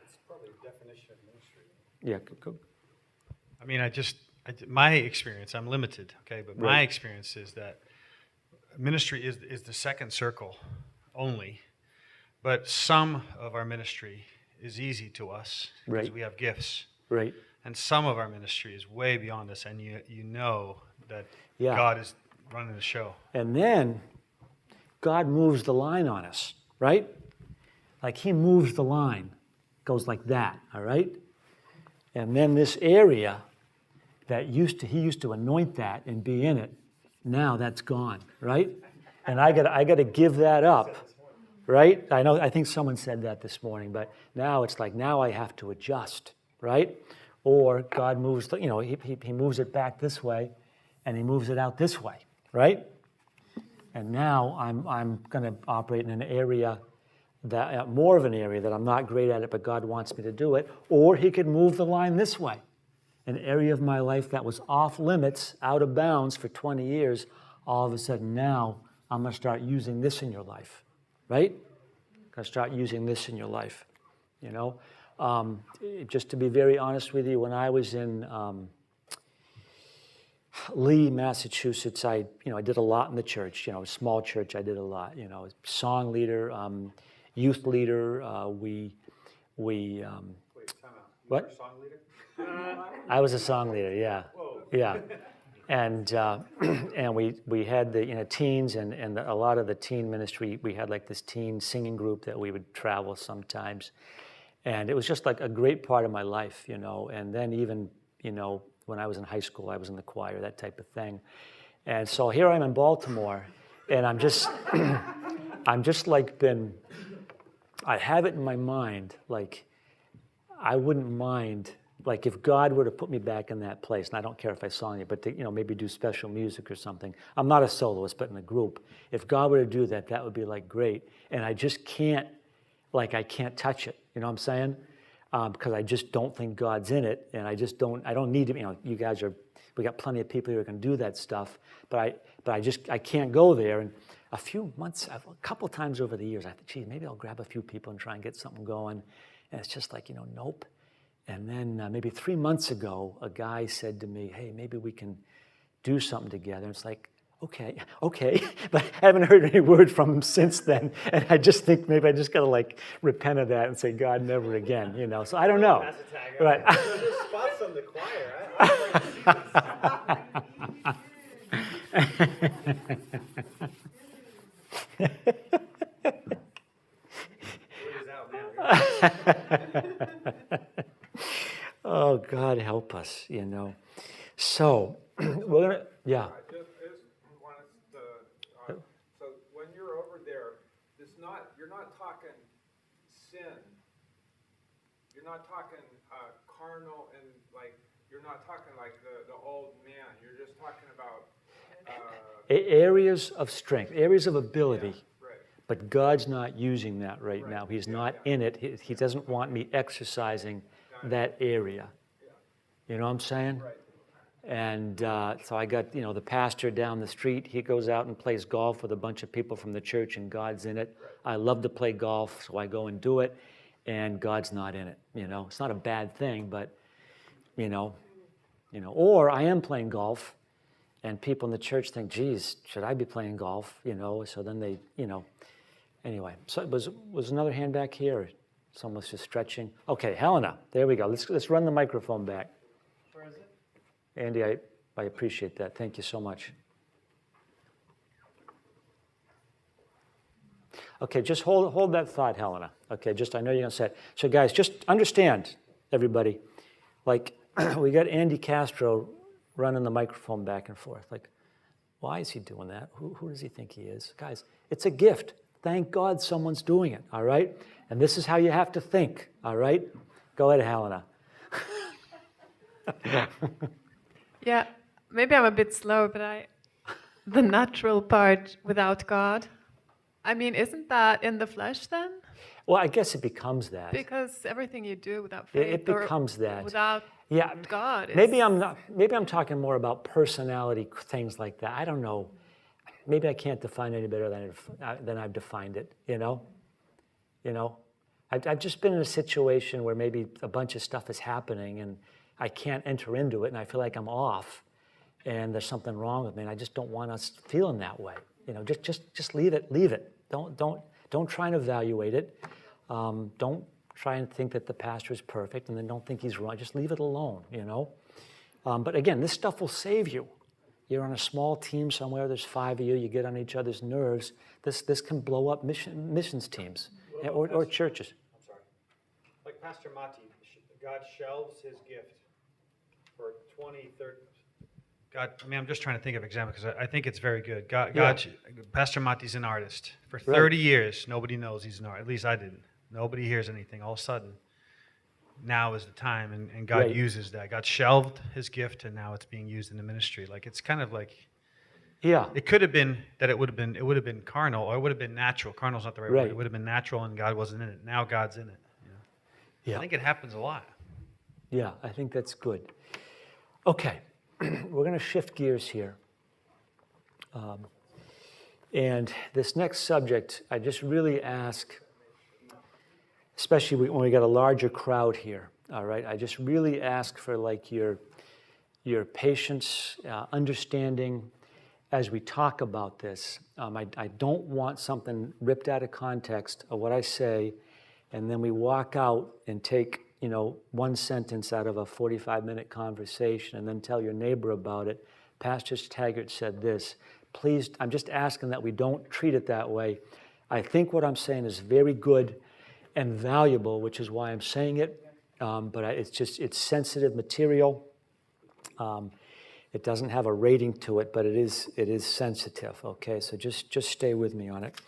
It's probably a definition of ministry. Yeah. Go. I mean, my experience, I'm limited, okay, but my Right. experience is that ministry is the second circle only, but some of our ministry is easy to us because Right. we have gifts, Right. and some of our ministry is way beyond us, and you know that Yeah. God is running the show. And then God moves the line on us, right? Like he moves the line, goes like that, all right? And then this area that he used to anoint that and be in it, now that's gone, right? And I got to give that up, right? I think someone said that this morning, but now it's like, now I have to adjust, right? Or God moves, he moves it back this way, and he moves it out this way, right? And now I'm going to operate in an area that more of an area that I'm not great at it, but God wants me to do it. Or he could move the line this way, an area of my life that was off limits, out of bounds for 20 years. All of a sudden now I'm going to start using this in your life, right? Going to start using this in your life, Just to be very honest with you, when I was in Lee, Massachusetts, I did a lot in the church. A small church, I did a lot. Song leader, youth leader. We. Wait, time out. You What? were a song leader? I was a song leader. Yeah, Whoa. yeah. And we had the teens and a lot of the teen ministry. We had like this teen singing group that we would travel sometimes, and it was just like a great part of my life. And then even when I was in high school, I was in the choir, that type of thing. And so here I'm in Baltimore, and I'm just I have it in my mind, like, I wouldn't mind, like, if God were to put me back in that place, and I don't care if I song it, but to, maybe do special music or something. I'm not a soloist, but in a group. If God were to do that, that would be, like, great. And I just can't, I can't touch it, you know what I'm saying? Because I just don't think God's in it, and I don't need to, you guys we got plenty of people who can do that stuff, but I can't go there. And a couple times over the years, I thought, gee, maybe I'll grab a few people and try and get something going. And it's just like, nope. And then maybe 3 months ago, a guy said to me, hey, maybe we can do something together. And it's like, okay. But I haven't heard any word from him since then. And I just think maybe I just got to repent of that and say, God, never again, So I don't know. Pass the tag. Right. There's spots on the choir. Oh, God help us, So, we're going to, yeah. I just wanted to, so when you're over there, you're not talking sin. You're not talking carnal and you're not talking like the old man. You're just talking about Areas of strength, areas of ability. right. But God's not using that right Right. now. He's Yeah, not yeah. in it. He doesn't want me exercising that area. You know what I'm saying? Right. And so I got, the pastor down the street. He goes out and plays golf with a bunch of people from the church, and God's in it. I love to play golf, so I go and do it, and God's not in it. It's not a bad thing, but, or I am playing golf, and people in the church think, geez, should I be playing golf? So then they, anyway. So was another hand back here? Or someone was just stretching. Okay, Helena, there we go. Let's run the microphone back. Where is it? Andy, I appreciate that. Thank you so much. Okay, just hold that thought, Helena. Okay, I know you're going to say it. So guys, just understand, everybody, we got Andy Castro running the microphone back and forth. Why is he doing that? Who does he think he is? Guys, it's a gift. Thank God someone's doing it, all right? And this is how you have to think, all right? Go ahead, Helena. Yeah, maybe I'm a bit slow, but the natural part without God, I mean, isn't that in the flesh then? Well, I guess it becomes that. Because everything you do without It faith becomes or that. without Yeah, God is... maybe I'm not. Maybe I'm talking more about personality things like that. I don't know. Maybe I can't define it any better than I've defined it. You know, I've just been in a situation where maybe a bunch of stuff is happening and I can't enter into it, and I feel like I'm off, and there's something wrong with me, and I just don't want us feeling that way. You know, just leave it. Leave it. Don't try and evaluate it. Don't try and think that the pastor is perfect, and then don't think he's wrong. Just leave it alone. You know. But again, this stuff will save you. You're on a small team somewhere. There's 5 of you. You get on each other's nerves. This can blow up missions teams or churches. I'm sorry. Like Pastor Mati, God shelves his gift for 20, 30. God, I mean, I'm just trying to think of an example because I think it's very good. Yeah. Pastor Mati's an artist. For Right. 30 years, nobody knows he's an artist. At least I didn't. Nobody hears anything. All of a sudden, now is the time, and God Right. uses that. God shelved his gift, and now it's being used in the ministry. Like, it's kind of like, Yeah. it could have been that it would have been carnal, or it would have been natural. Carnal's not the right Right. word. It would have been natural, and God wasn't in it. Now God's in it. You know? Yeah. I think it happens a lot. Yeah, I think that's good. Okay, we're going to shift gears here. And this next subject, I just really ask, especially when we got a larger crowd here, all right? I just really ask for like your patience, understanding as we talk about this. I don't want something ripped out of context of what I say, and then we walk out and take, you know, one sentence out of a 45-minute conversation and then tell your neighbor about it. Pastor Taggart said this. Please, I'm just asking that we don't treat it that way. I think what I'm saying is very good and valuable, which is why I'm saying it, but it's sensitive material. It doesn't have a rating to it, but it is sensitive, okay? So just stay with me on it.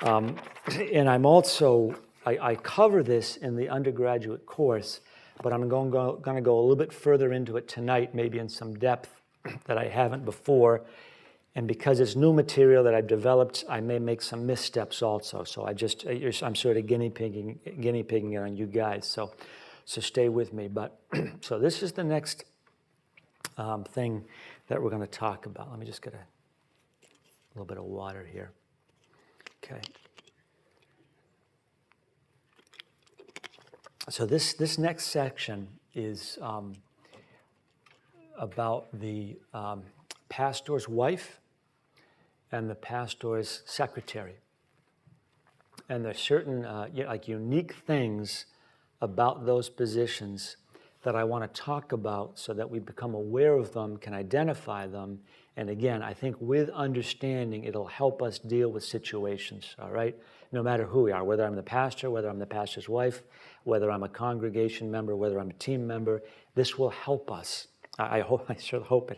And I'm also, I cover this in the undergraduate course, but I'm going to go a little bit further into it tonight, maybe in some depth that I haven't before. And because it's new material that I've developed, I may make some missteps also. So I'm sort of guinea pigging it on you guys. So stay with me. But so this is the next thing that we're going to talk about. Let me just get a little bit of water here. Okay. So this next section is about the pastor's wife and the pastor's secretary. And there's certain like unique things about those positions that I want to talk about so that we become aware of them, can identify them. And again, I think with understanding, it'll help us deal with situations, all right? No matter who we are, whether I'm the pastor, whether I'm the pastor's wife, whether I'm a congregation member, whether I'm a team member, this will help us. I sure hope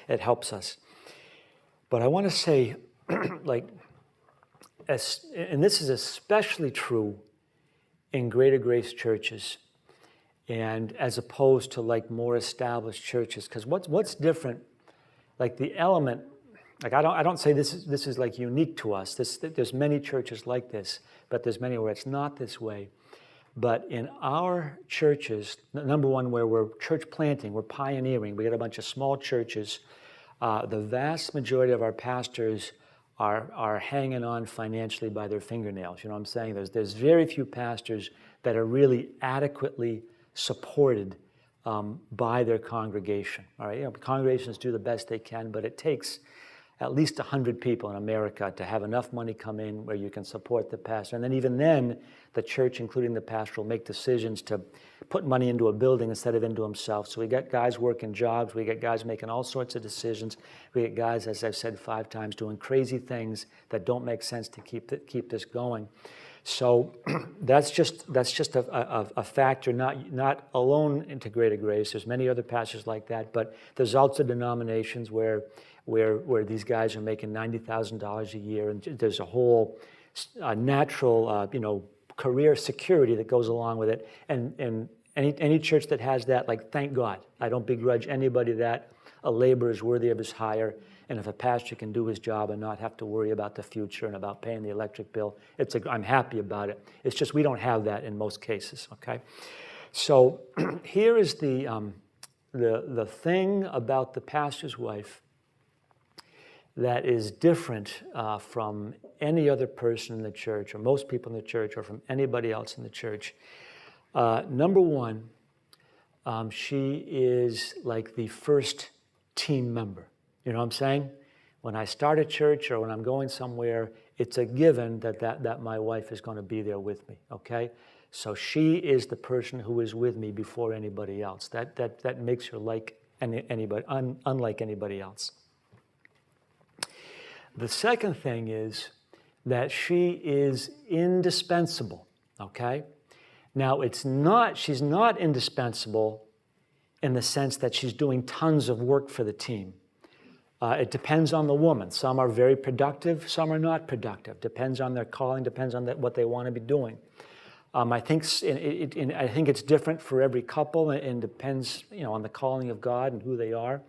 it helps us. But I want to say, and this is especially true in Greater Grace churches, and as opposed to like more established churches, because what's different, like the element, like I don't say this is like unique to us. There's many churches like this, but there's many where it's not this way. But in our churches, number one, where we're church planting, we're pioneering, we got a bunch of small churches. The vast majority of our pastors are hanging on financially by their fingernails. You know what I'm saying? There's very few pastors that are really adequately supported by their congregation. All right, you know, congregations do the best they can, but it takes at least 100 people in America to have enough money come in where you can support the pastor. And then even then, the church, including the pastor, will make decisions to put money into a building instead of into himself. So we got guys working jobs. We got guys making all sorts of decisions. We get guys, as I've said 5 times, doing crazy things that don't make sense to keep this going. So that's just a factor, not alone into Greater Grace. There's many other pastors like that, but there's also denominations where these guys are making $90,000 a year, and there's a whole natural, career security that goes along with it. And any church that has that, like, thank God. I don't begrudge anybody that. a laborer is worthy of his hire, and if a pastor can do his job and not have to worry about the future and about paying the electric bill, I'm happy about it. It's just we don't have that in most cases, okay? So here is the thing about the pastor's wife that is different from any other person in the church, or most people in the church, or from anybody else in the church. Number one, she is like the first team member. You know what I'm saying? When I start a church or when I'm going somewhere, it's a given that my wife is going to be there with me, okay? So she is the person who is with me before anybody else. That makes her like anybody, unlike anybody else. The second thing is that she is indispensable, okay? Now, she's not indispensable in the sense that she's doing tons of work for the team. It depends on the woman. Some are very productive, some are not productive. Depends on their calling, depends on what they want to be doing. I think it's different for every couple and depends, on the calling of God and who they are.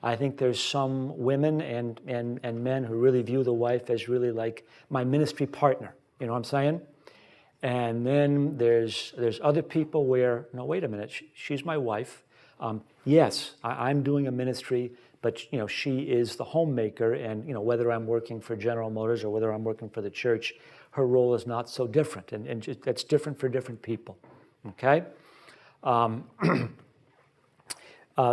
I think there's some women and men who really view the wife as really like my ministry partner. You know what I'm saying? And then there's other people where, no, wait a minute, she's my wife. Yes, I'm doing a ministry, but she is the homemaker, and whether I'm working for General Motors or whether I'm working for the church, her role is not so different, and that's different for different people. Okay.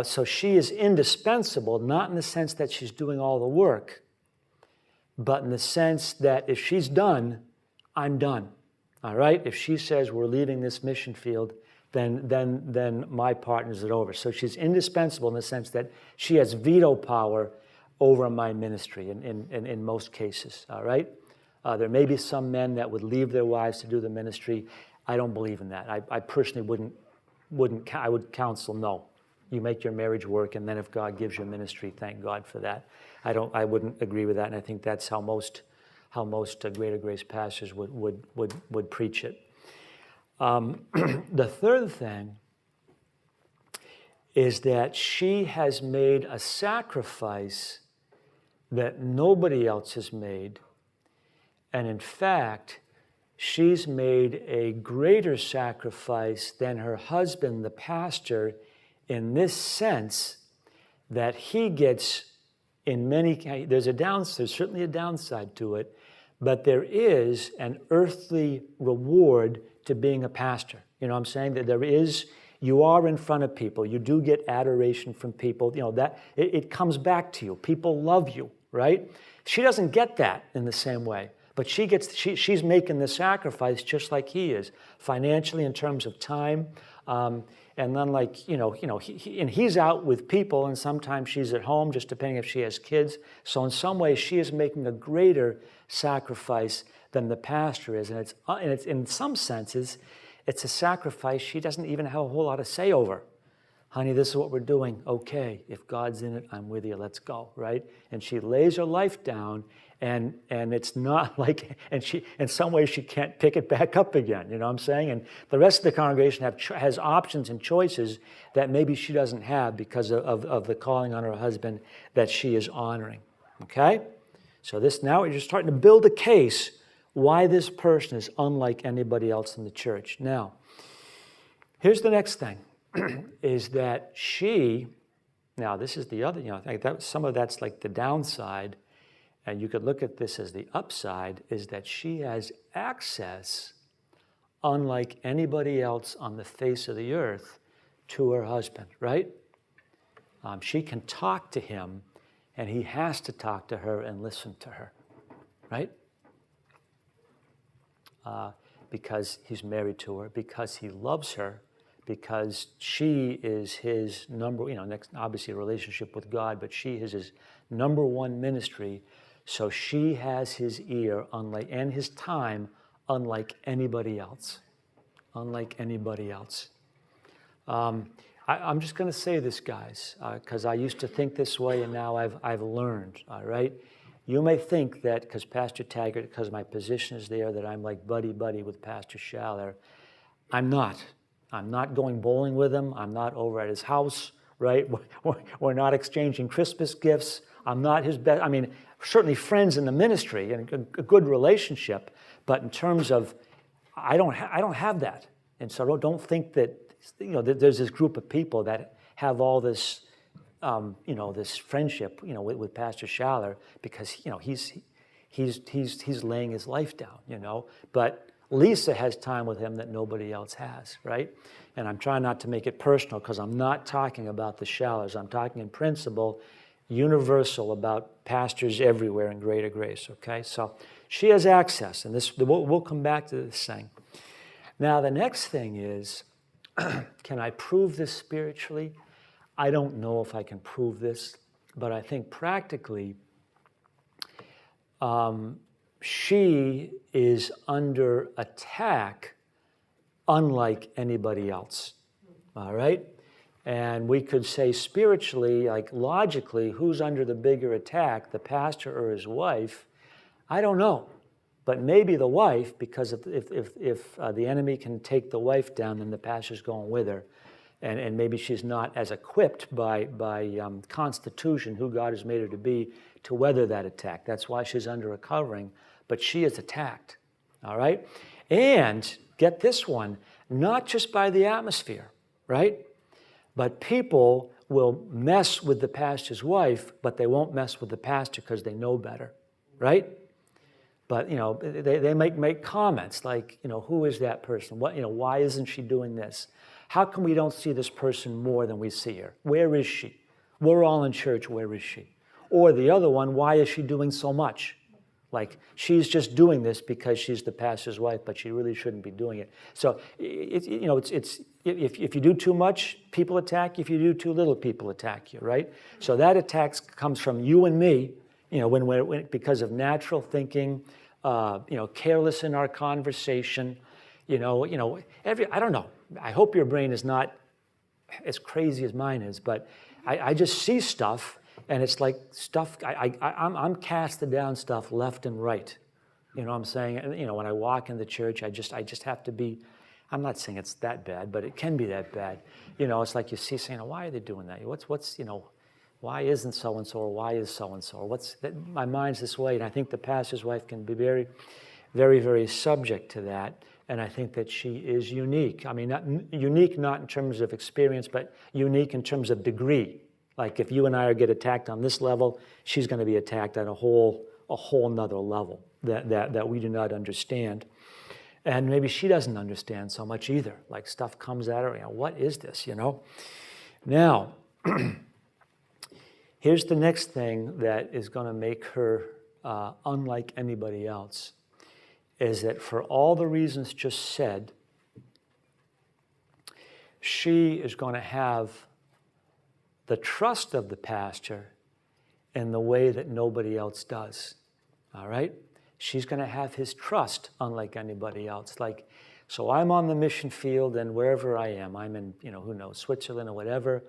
So she is indispensable, not in the sense that she's doing all the work, but in the sense that if she's done, I'm done. All right? If she says we're leaving this mission field, then my partner's it over. So she's indispensable in the sense that she has veto power over my ministry in most cases. All right? There may be some men that would leave their wives to do the ministry. I don't believe in that. I personally I would counsel no. You make your marriage work, and then if God gives you a ministry, thank God for that. I wouldn't agree with that, and I think that's how most Greater Grace pastors would preach it. The third thing is that she has made a sacrifice that nobody else has made, and in fact, she's made a greater sacrifice than her husband, the pastor, in this sense that he gets, there's certainly a downside to it, but there is an earthly reward to being a pastor. You know what I'm saying? That you are in front of people. You do get adoration from people. That it comes back to you. People love you, right? She doesn't get that in the same way, but she's making the sacrifice just like he is, financially in terms of time. And then, he's out with people, and sometimes she's at home, just depending if she has kids. So in some ways, she is making a greater sacrifice than the pastor is, and it's in some senses, it's a sacrifice she doesn't even have a whole lot of say over. Honey, this is what we're doing. Okay, if God's in it, I'm with you. Let's go, right? And she lays her life down, and it's not like, and she, in some ways, she can't pick it back up again. You know what I'm saying? And the rest of the congregation has options and choices that maybe she doesn't have because of the calling on her husband that she is honoring. Okay? So now you're starting to build a case why this person is unlike anybody else in the church. Now, here's the next thing. Is that this is the other, some of that's like the downside, and you could look at this as the upside, is that she has access, unlike anybody else on the face of the earth, to her husband, right? She can talk to him, and he has to talk to her and listen to her, right? Because he's married to her, because he loves her, because she is his next, obviously a relationship with God, but she is his number one ministry. So she has his ear, and his time, unlike anybody else. Unlike anybody else. I'm just going to say this, guys, because I used to think this way, and now I've learned. All right. You may think that because Pastor Taggart, because my position is there, that I'm like buddy with Pastor Schaller. I'm not. I'm not going bowling with him. I'm not over at his house right? We're not exchanging Christmas gifts. I'm not his best. I mean, certainly friends in the ministry and a good relationship, but in terms of, I don't have that. And so don't think that, that there's this group of people that have all this, this friendship, with Pastor Schaller because, he's laying his life down, But Lisa has time with him that nobody else has, right? And I'm trying not to make it personal because I'm not talking about the Schallers. I'm talking in principle, universal, about pastors everywhere in Greater Grace, okay? So she has access, and we'll come back to this thing. Now, the next thing is, can I prove this spiritually? I don't know if I can prove this, but I think practically, she is under attack unlike anybody else, all right? And we could say spiritually, like logically, who's under the bigger attack, the pastor or his wife? I don't know. But maybe the wife, because if the enemy can take the wife down, then the pastor's going with her. And maybe she's not as equipped by constitution, who God has made her to be, to weather that attack. That's why she's under a covering. But she is attacked, all right? And get this one, not just by the atmosphere, right? But people will mess with the pastor's wife, but they won't mess with the pastor because they know better, right? But, they might make comments like, who is that person? What, why isn't she doing this? How come we don't see this person more than we see her? Where is she? We're all in church, where is she? Or the other one, why is she doing so much? Like, she's just doing this because she's the pastor's wife, but she really shouldn't be doing it. So, if you do too much, people attack you. If you do too little, people attack you, right? So that attack comes from you and me, when because of natural thinking, careless in our conversation, I don't know. I hope your brain is not as crazy as mine is, but I just see stuff. And it's like stuff, I'm casting down stuff left and right. You know what I'm saying? And, when I walk in the church, I just have to be, I'm not saying it's that bad, but it can be that bad. It's like you see saying, why are they doing that? Why isn't so-and-so, or why is so-and-so? Or my mind's this way, and I think the pastor's wife can be very, very, very subject to that. And I think that she is unique. I mean, not unique not in terms of experience, but unique in terms of degree. Like if you and I get attacked on this level, she's going to be attacked at a whole nother level that we do not understand. And maybe she doesn't understand so much either. Like stuff comes at her, what is this, Now, here's the next thing that is going to make her unlike anybody else, is that for all the reasons just said, she is going to have the trust of the pastor in the way that nobody else does, all right? She's going to have his trust unlike anybody else. So I'm on the mission field, and wherever I am, I'm in, who knows, Switzerland or whatever,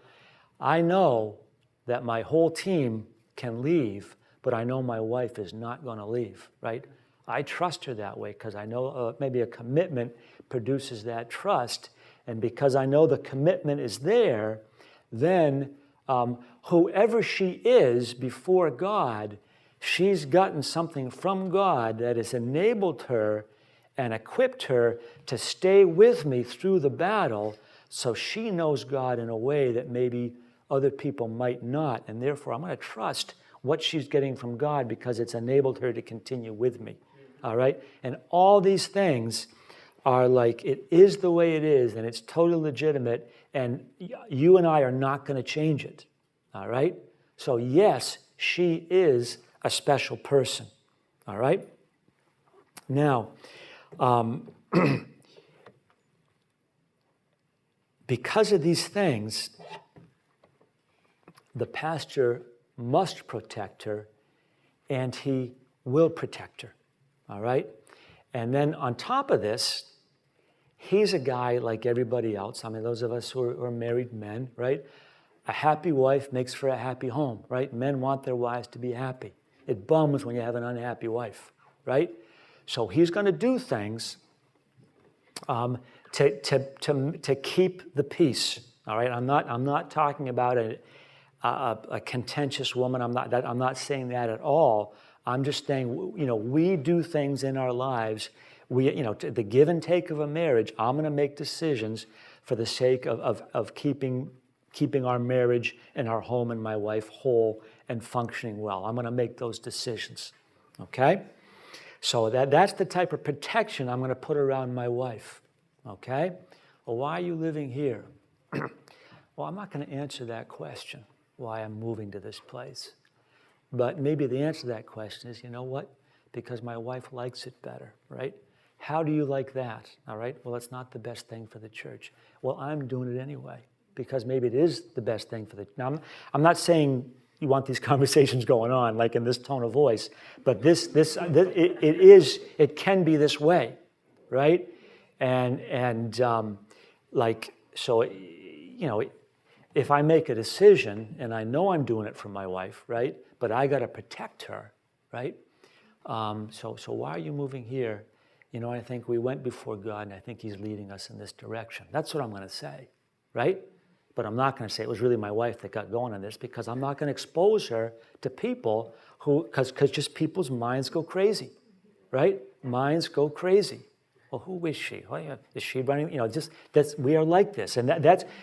I know that my whole team can leave, but I know my wife is not going to leave, right? I trust her that way because I know maybe a commitment produces that trust, and because I know the commitment is there, then whoever she is before God, she's gotten something from God that has enabled her and equipped her to stay with me through the battle, so she knows God in a way that maybe other people might not, and therefore I'm going to trust what she's getting from God because it's enabled her to continue with me, all right? And all these things are like, it is the way it is, and it's totally legitimate, and you and I are not going to change it, all right? So yes, she is a special person, all right? Now, because of these things, the pastor must protect her, and he will protect her, all right? And then on top of this, he's a guy like everybody else. I mean, those of us who are married men, right? A happy wife makes for a happy home, right? Men want their wives to be happy. It bums when you have an unhappy wife, right? So he's going to do things to keep the peace, All right, I'm not talking about a contentious woman. I'm not saying that at all. I'm just saying, we do things in our lives. The give and take of a marriage. I'm going to make decisions for the sake of keeping our marriage and our home and my wife whole and functioning well. I'm going to make those decisions. Okay? So that's the type of protection I'm going to put around my wife. Okay? Well, why are you living here? Well, I'm not going to answer that question, why I'm moving to this place. But maybe the answer to that question is, you know what? Because my wife likes it better, right? How do you like that? All right? Well, it's not the best thing for the church. Well, I'm doing it anyway because maybe it is the best thing for the. Now, I'm not saying you want these conversations going on like in this tone of voice, but it can be this way, right? So, if I make a decision and I know I'm doing it for my wife, right? But I got to protect her, right? So why are you moving here? I think we went before God, and I think He's leading us in this direction. That's what I'm going to say, right? But I'm not going to say it was really my wife that got going on this, because I'm not going to expose her to people because just people's minds go crazy, right? Minds go crazy. Well, who is she? Well, is she running? We are like this,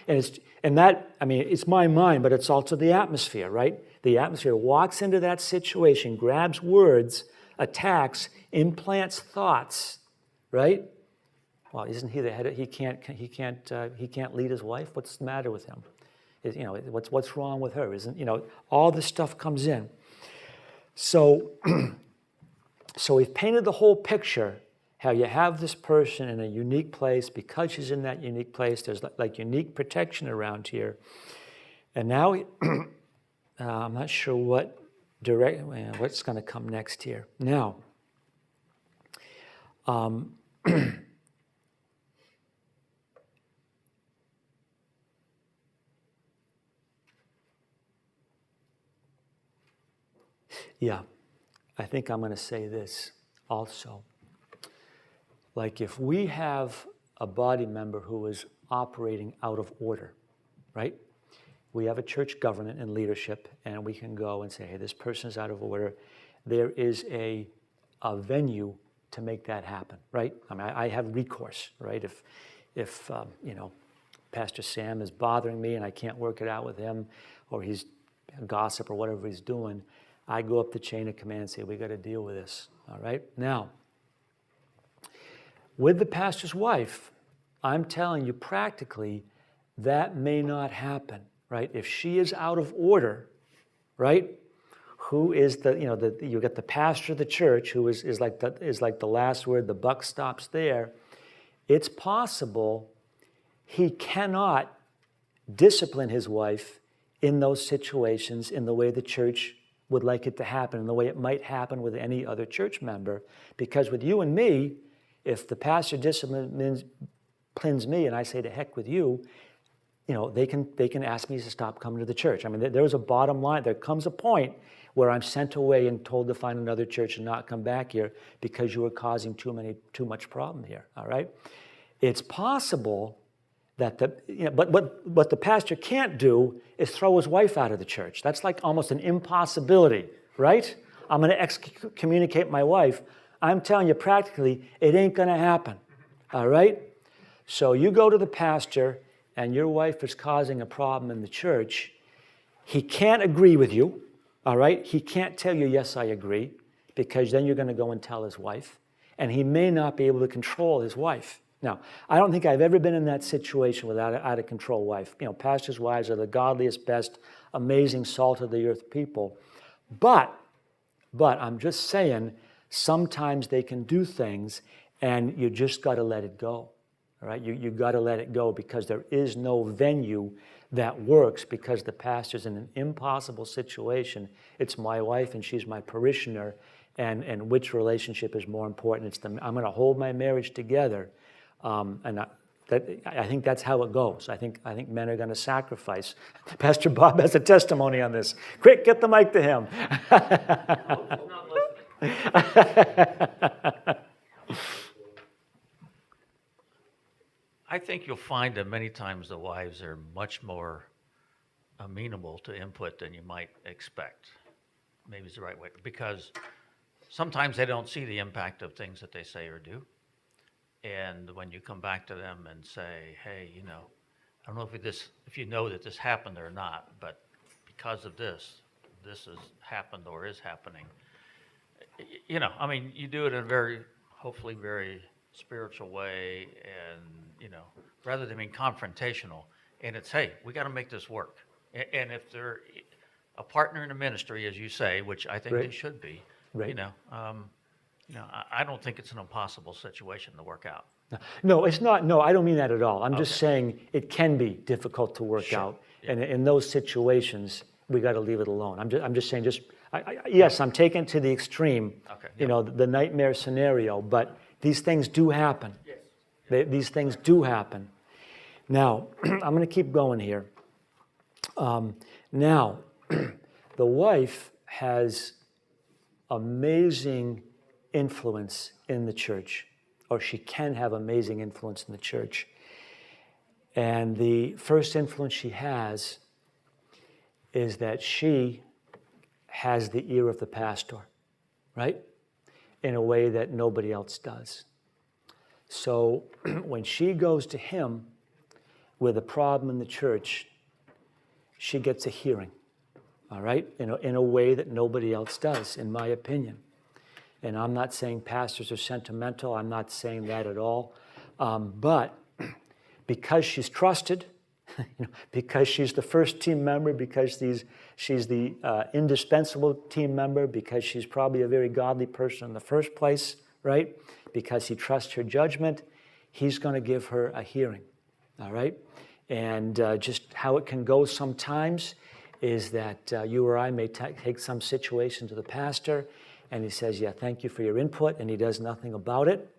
it's my mind, but it's also the atmosphere, right? The atmosphere walks into that situation, grabs words, attacks, implants thoughts, right? Well, isn't he the head? He can't lead his wife. What's the matter with him? What's wrong with her? All this stuff comes in. So we've painted the whole picture. How you have this person in a unique place because she's in that unique place. There's like unique protection around here. And now I'm not sure what's going to come next here. Now, yeah, I think I'm going to say this also. Like if we have a body member who is operating out of order, right? We have a church government and leadership, and we can go and say, hey, this person is out of order. There is a venue to make that happen, right? I have recourse, right? If Pastor Sam is bothering me and I can't work it out with him, or he's a gossip or whatever he's doing, I go up the chain of command and say, we got to deal with this, all right? Now, with the pastor's wife, I'm telling you practically that may not happen, right? If she is out of order, right? Who is you get the pastor of the church who is like the last word, the buck stops there. It's possible he cannot discipline his wife in those situations in the way the church would like it to happen, in the way it might happen with any other church member. Because with you and me, if the pastor disciplines me and I say to heck with you, they can ask me to stop coming to the church. There's a bottom line. There comes a point where I'm sent away and told to find another church and not come back here because you are causing too much problem here. All right, it's possible that but what the pastor can't do is throw his wife out of the church. That's like almost an impossibility, right? I'm going to excommunicate my wife. I'm telling you practically, it ain't going to happen, all right? So you go to the pastor and your wife is causing a problem in the church. He can't agree with you, all right? He can't tell you, yes, I agree, because then you're going to go and tell his wife, and he may not be able to control his wife. Now, I don't think I've ever been in that situation without an out-of-control wife. Pastors' wives are the godliest, best, amazing, salt-of-the-earth people. But I'm just saying, sometimes they can do things, and you just got to let it go. All right, you got to let it go because there is no venue that works because the pastor's in an impossible situation. It's my wife and she's my parishioner, and which relationship is more important? I'm going to hold my marriage together, I think that's how it goes. I think men are going to sacrifice. Pastor Bob has a testimony on this. Quick, get the mic to him. I think you'll find that many times the wives are much more amenable to input than you might expect. Maybe it's the right way, because sometimes they don't see the impact of things that they say or do. And when you come back to them and say, hey, I don't know if you know that this happened or not, but because of this has happened or is happening. You do it in a hopefully very spiritual way, and, rather than being confrontational. And it's, hey, we got to make this work. And if they're a partner in a ministry, as you say, which I think they should be, Right. I don't think it's an impossible situation to work out. No, it's not. No, I don't mean that at all. I'm just saying it can be difficult to work out. Yeah. And in those situations, we got to leave it alone. I'm just saying, yes, I'm taking it to the extreme, Okay. The nightmare scenario, but these things do happen. Yes. These things do happen. Now, I'm going to keep going here. Now, the wife has amazing influence in the church, or she can have amazing influence in the church. And the first influence she has is that she has the ear of the pastor, right? In a way that nobody else does. So when she goes to him with a problem in the church, she gets a hearing, all right? In a way that nobody else does, in my opinion. And I'm not saying pastors are sentimental. I'm not saying that at all. But because she's trusted, because she's the first team member, because she's the indispensable team member, because she's probably a very godly person in the first place, right? Because he trusts her judgment, he's going to give her a hearing, all right? And just how it can go sometimes is that you or I may take some situation to the pastor, and he says, yeah, thank you for your input, and he does nothing about it.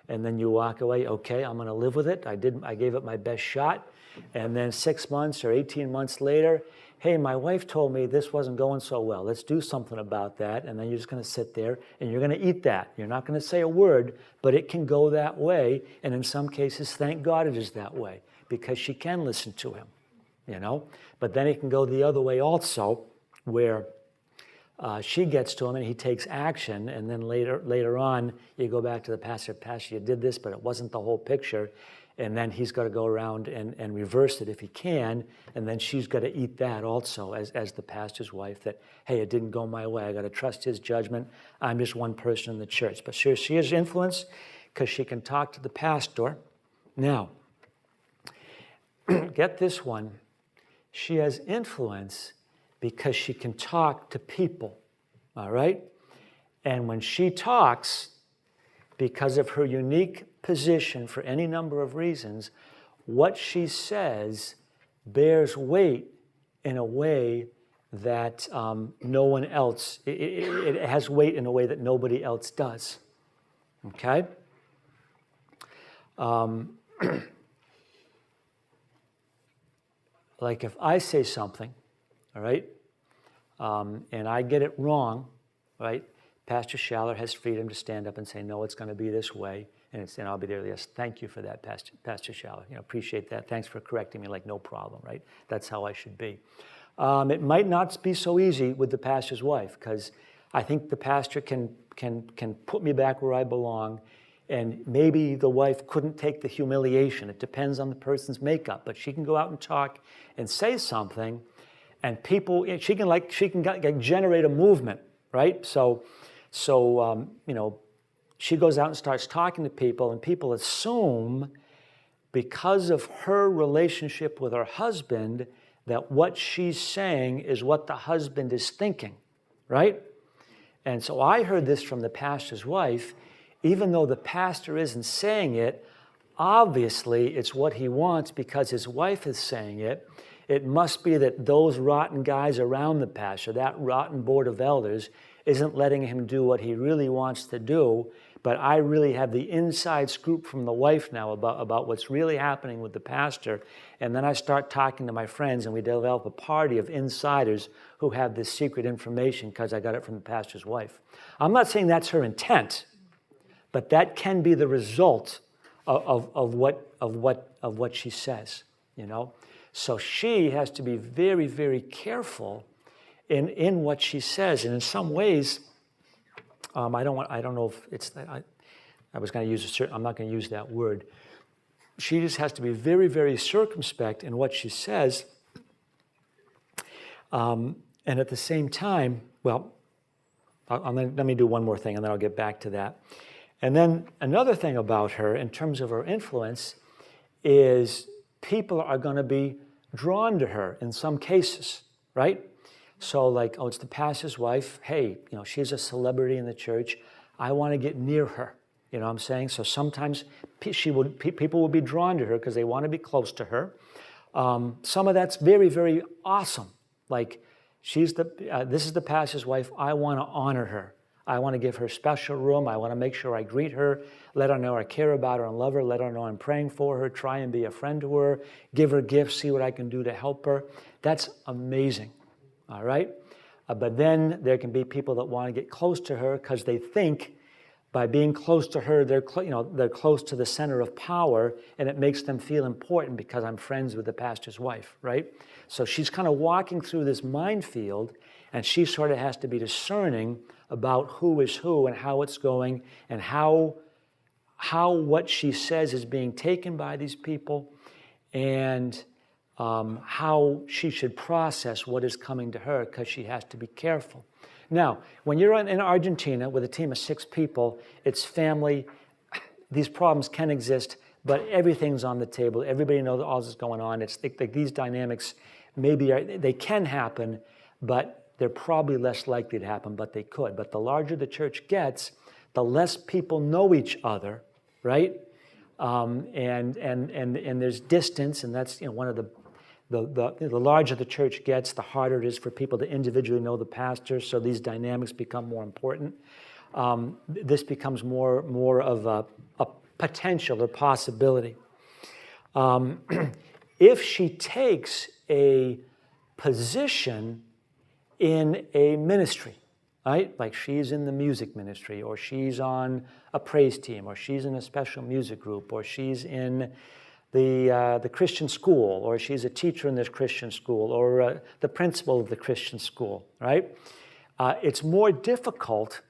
And then you walk away, okay, I'm going to live with it. I gave it my best shot. And then 6 months or 18 months later, hey, my wife told me this wasn't going so well. Let's do something about that. And then you're just going to sit there and you're going to eat that. You're not going to say a word, but it can go that way. And in some cases, thank God it is that way, because she can listen to him, But then it can go the other way also, where she gets to him and he takes action, and then later on you go back to the pastor, you did this, but it wasn't the whole picture, and then he's got to go around and reverse it if he can, and then she's got to eat that also as the pastor's wife, that, hey, it didn't go my way, I got to trust his judgment, I'm just one person in the church. But she has influence because she can talk to the pastor. Now, get this one, she has influence because she can talk to people, all right? And when she talks, because of her unique position for any number of reasons, what she says bears weight in a way that no one else, it has weight in a way that nobody else does, okay? Like if I say something, all right, and I get it wrong, right, Pastor Schaller has freedom to stand up and say, no, it's going to be this way, and I'll be there, yes, thank you for that, Pastor Schaller, appreciate that, thanks for correcting me, like no problem, right, that's how I should be. It might not be so easy with the pastor's wife, because I think the pastor can put me back where I belong, and maybe the wife couldn't take the humiliation. It depends on the person's makeup, but she can go out and talk and say something, and people, she can generate a movement, right? So she goes out and starts talking to people, and people assume, because of her relationship with her husband, that what she's saying is what the husband is thinking, right? And so I heard this from the pastor's wife. Even though the pastor isn't saying it, obviously it's what he wants because his wife is saying it. It must be that those rotten guys around the pastor, that rotten board of elders, isn't letting him do what he really wants to do. But I really have the inside scoop from the wife now about what's really happening with the pastor. And then I start talking to my friends, and we develop a party of insiders who have this secret information because I got it from the pastor's wife. I'm not saying that's her intent, but that can be the result of what she says, you know. So she has to be very, very careful in what she says, and in some ways, I don't know if it's I was going to use a certain. I'm not going to use that word. She just has to be very, very circumspect in what she says, and at the same time, well, let me do one more thing, and then I'll get back to that. And then another thing about her, in terms of her influence, is people are going to be drawn to her in some cases, right? So like, oh, it's the pastor's wife. Hey, you know, she's a celebrity in the church. I want to get near her. You know what I'm saying? So sometimes people will be drawn to her because they want to be close to her. Some of that's very, very awesome. Like, this is the pastor's wife. I want to honor her. I want to give her special room. I want to make sure I greet her, let her know I care about her and love her, let her know I'm praying for her, try and be a friend to her, give her gifts, see what I can do to help her. That's amazing, all right? But then there can be people that want to get close to her because they think by being close to her, they're close to the center of power, and it makes them feel important because I'm friends with the pastor's wife, right? So she's kind of walking through this minefield, and she sort of has to be discerning about who is who and how it's going and how what she says is being taken by these people, and how she should process what is coming to her, because she has to be careful. Now, when you're in Argentina with a team of 6 people, it's family. These problems can exist, but everything's on the table. Everybody knows all this is going on. It's like these dynamics they can happen, but they're probably less likely to happen, but they could. But the larger the church gets, the less people know each other, right? And there's distance, and that's, you know, one of the larger the church gets, the harder it is for people to individually know the pastor, so these dynamics become more important. This becomes more of a potential or possibility. If she takes a position in a ministry, right? Like she's in the music ministry, or she's on a praise team, or she's in a special music group, or she's in the Christian school, or she's a teacher in this Christian school, or the principal of the Christian school, right? It's more difficult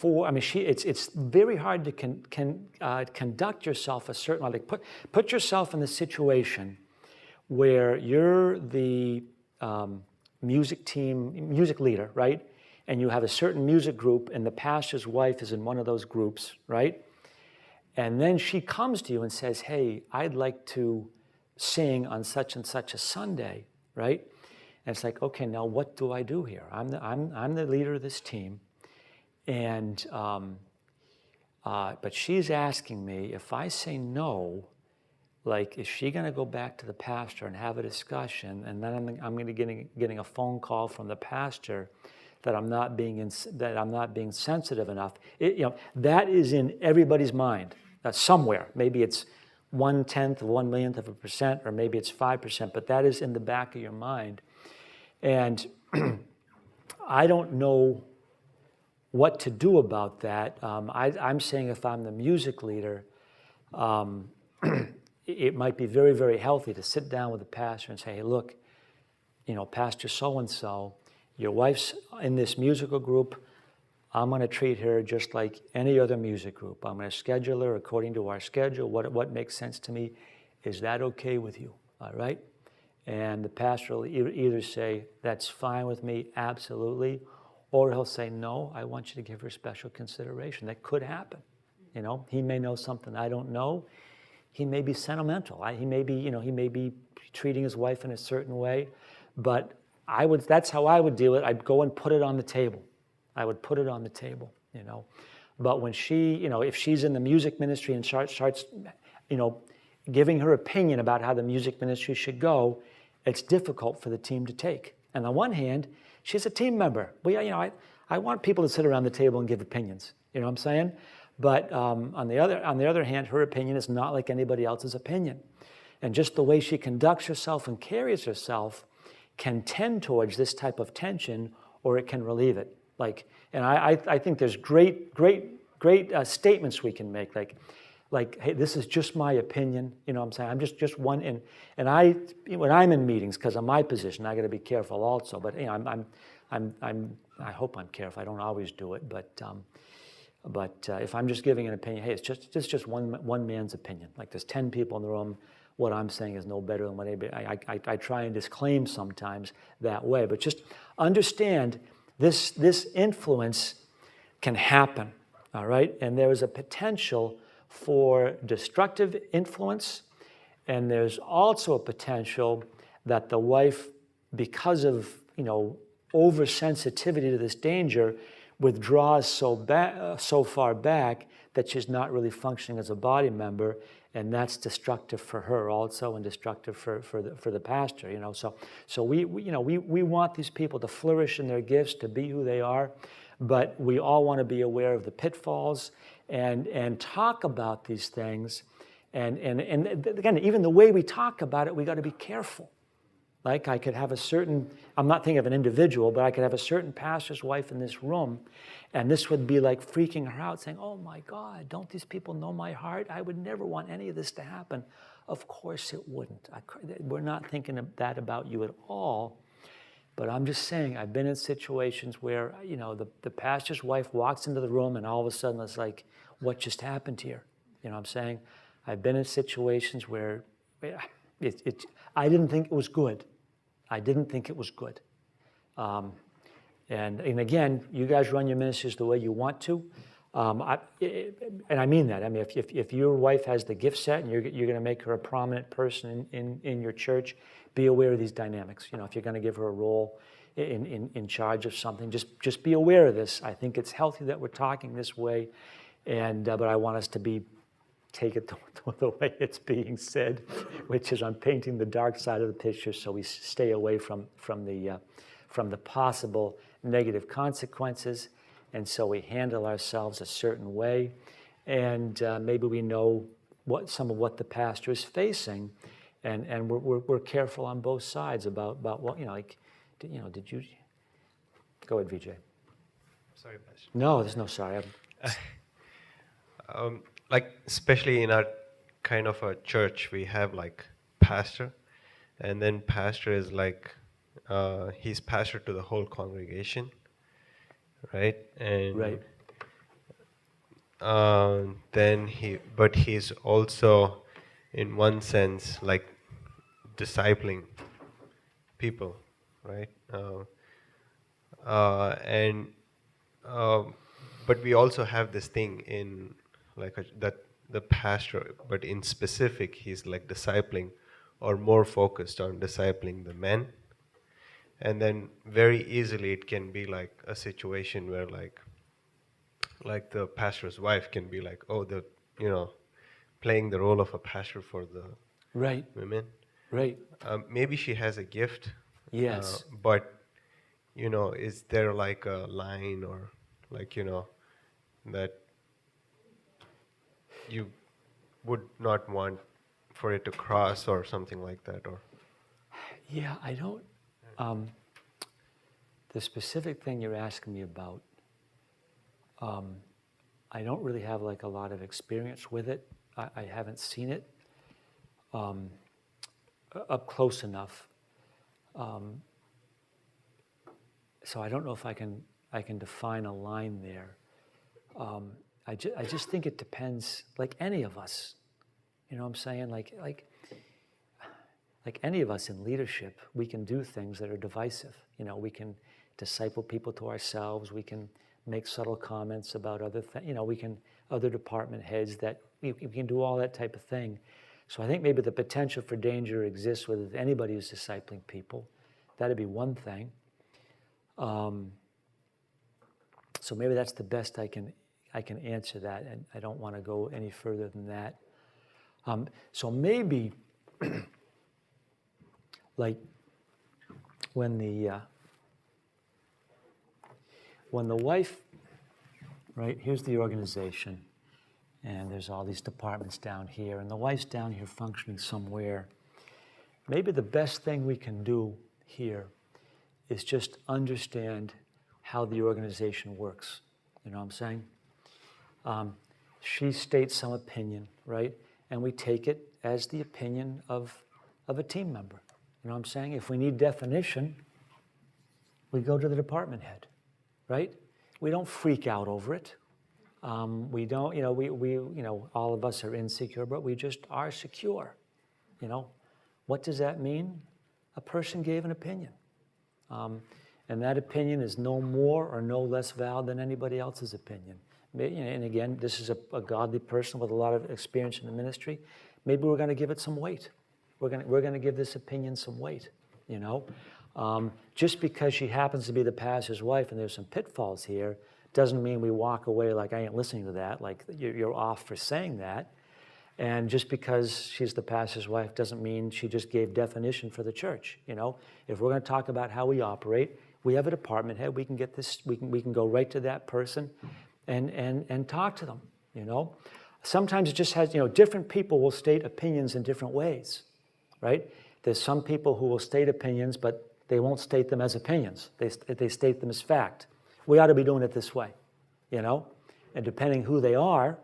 it's very hard to conduct yourself a certain way. Like put yourself in the situation where you're the music leader, right? And you have a certain music group, and the pastor's wife is in one of those groups, right? And then she comes to you and says, hey, I'd like to sing on such and such a Sunday, right? And it's like, okay, now what do I do here? I'm the leader of this team, and but she's asking me, if I say no, like, is she going to go back to the pastor and have a discussion, and then I'm going to be getting a phone call from the pastor that I'm not being sensitive enough? That is in everybody's mind somewhere. Maybe it's 1/10 of 1/1,000,000 of a percent, or maybe it's 5%, but that is in the back of your mind. And I don't know what to do about that. I'm saying if I'm the music leader, it might be very, very healthy to sit down with the pastor and say, hey, look, Pastor so-and-so, your wife's in this musical group. I'm going to treat her just like any other music group. I'm going to schedule her according to our schedule, what makes sense to me. Is that okay with you? All right? And the pastor will either say, that's fine with me, absolutely, or he'll say, no, I want you to give her special consideration. That could happen. He may know something I don't know. He may be sentimental. He may be treating his wife in a certain way, but that's how I would deal with it. I'd go and put it on the table. I would put it on the table, But when if she's in the music ministry and starts, giving her opinion about how the music ministry should go, it's difficult for the team to take. And on one hand, she's a team member. I want people to sit around the table and give opinions. You know what I'm saying? But on the other hand, her opinion is not like anybody else's opinion. And just the way she conducts herself and carries herself can tend towards this type of tension, or it can relieve it. And I think there's great statements we can make. Like, like, hey, this is just my opinion. You know what I'm saying? I'm just one. And I, when I'm in meetings, because of my position, I got to be careful also. But you know, I hope I'm careful. I don't always do it, but if I'm just giving an opinion, hey, it's just one man's opinion. Like there's 10 people in the room. What I'm saying is no better than what anybody. I try and disclaim sometimes that way, but just understand this influence can happen. All right, and there is a potential for destructive influence, and there's also a potential that the wife, because of oversensitivity to this danger, withdraws so far back that she's not really functioning as a body member, and that's destructive for her also, and destructive for the pastor. So we want these people to flourish in their gifts, to be who they are, but we all want to be aware of the pitfalls and talk about these things, and again, even the way we talk about it, we got to be careful. Like I could have a certain, I'm not thinking of an individual, but I could have a certain pastor's wife in this room, and this would be like freaking her out, saying, oh my God, don't these people know my heart? I would never want any of this to happen. Of course it wouldn't. We're not thinking of that about you at all, but I'm just saying, I've been in situations where, the pastor's wife walks into the room and all of a sudden it's like, what just happened here? You know what I'm saying? I've been in situations where I didn't think it was good. I didn't think it was good. And again, you guys run your ministries the way you want to. And I mean that. I mean, if your wife has the gift set and you're going to make her a prominent person in your church, be aware of these dynamics. If you're going to give her a role in charge of something, just be aware of this. I think it's healthy that we're talking this way, but I want us to take it the way it's being said, which is I'm painting the dark side of the picture so we stay away from the possible negative consequences, and so we handle ourselves a certain way, and maybe we know some of what the pastor is facing, and we're careful on both sides about what did you go ahead, VJ? Sorry, Pastor. No, there's no sorry. Like especially in our kind of a church, we have like pastor, and then pastor is like he's pastor to the whole congregation, right? And Right. Then he's also in one sense like discipling people, right? But we also have this thing in that the pastor, but in specific, he's like discipling or more focused on discipling the men. And then very easily it can be like a situation where like the pastor's wife can be like, playing the role of a pastor for the Right. women. Right. Maybe she has a gift. Yes. But, is there like a line or that you would not want for it to cross or something like that? Or Yeah, I don't. The specific thing you're asking me about, I don't really have like a lot of experience with it. I haven't seen it up close enough. So I don't know if I can define a line there. I just think it depends, like any of us. You know what I'm saying? Like any of us in leadership, we can do things that are divisive. We can disciple people to ourselves. We can make subtle comments about other things. Other department heads that we can do all that type of thing. So I think maybe the potential for danger exists with anybody who's discipling people. That'd be one thing. So maybe that's the best I can answer that, and I don't want to go any further than that. So maybe, like when the wife, right? Here's the organization, and there's all these departments down here, and the wife's down here functioning somewhere. Maybe the best thing we can do here is just understand how the organization works. You know what I'm saying? She states some opinion, right? And we take it as the opinion of a team member. You know what I'm saying? If we need definition, we go to the department head, right? We don't freak out over it. We don't, all of us are insecure, but we just are secure. You know, what does that mean? A person gave an opinion. And that opinion is no more or no less valid than anybody else's opinion. And again, this is a godly person with a lot of experience in the ministry. Maybe we're going to give it some weight. We're going to give this opinion some weight, you know. Just because she happens to be the pastor's wife and there's some pitfalls here doesn't mean we walk away like, I ain't listening to that, like you're off for saying that. And just because she's the pastor's wife doesn't mean she just gave definition for the church, you know. If we're going to talk about how we operate, we have a department head. We can get this. We can go right to that person, and talk to them, you know. Sometimes it just has, you know, different people will state opinions in different ways, right? There's some people who will state opinions, but they won't state them as opinions. They state them as fact. We ought to be doing it this way, you know. And depending who they are,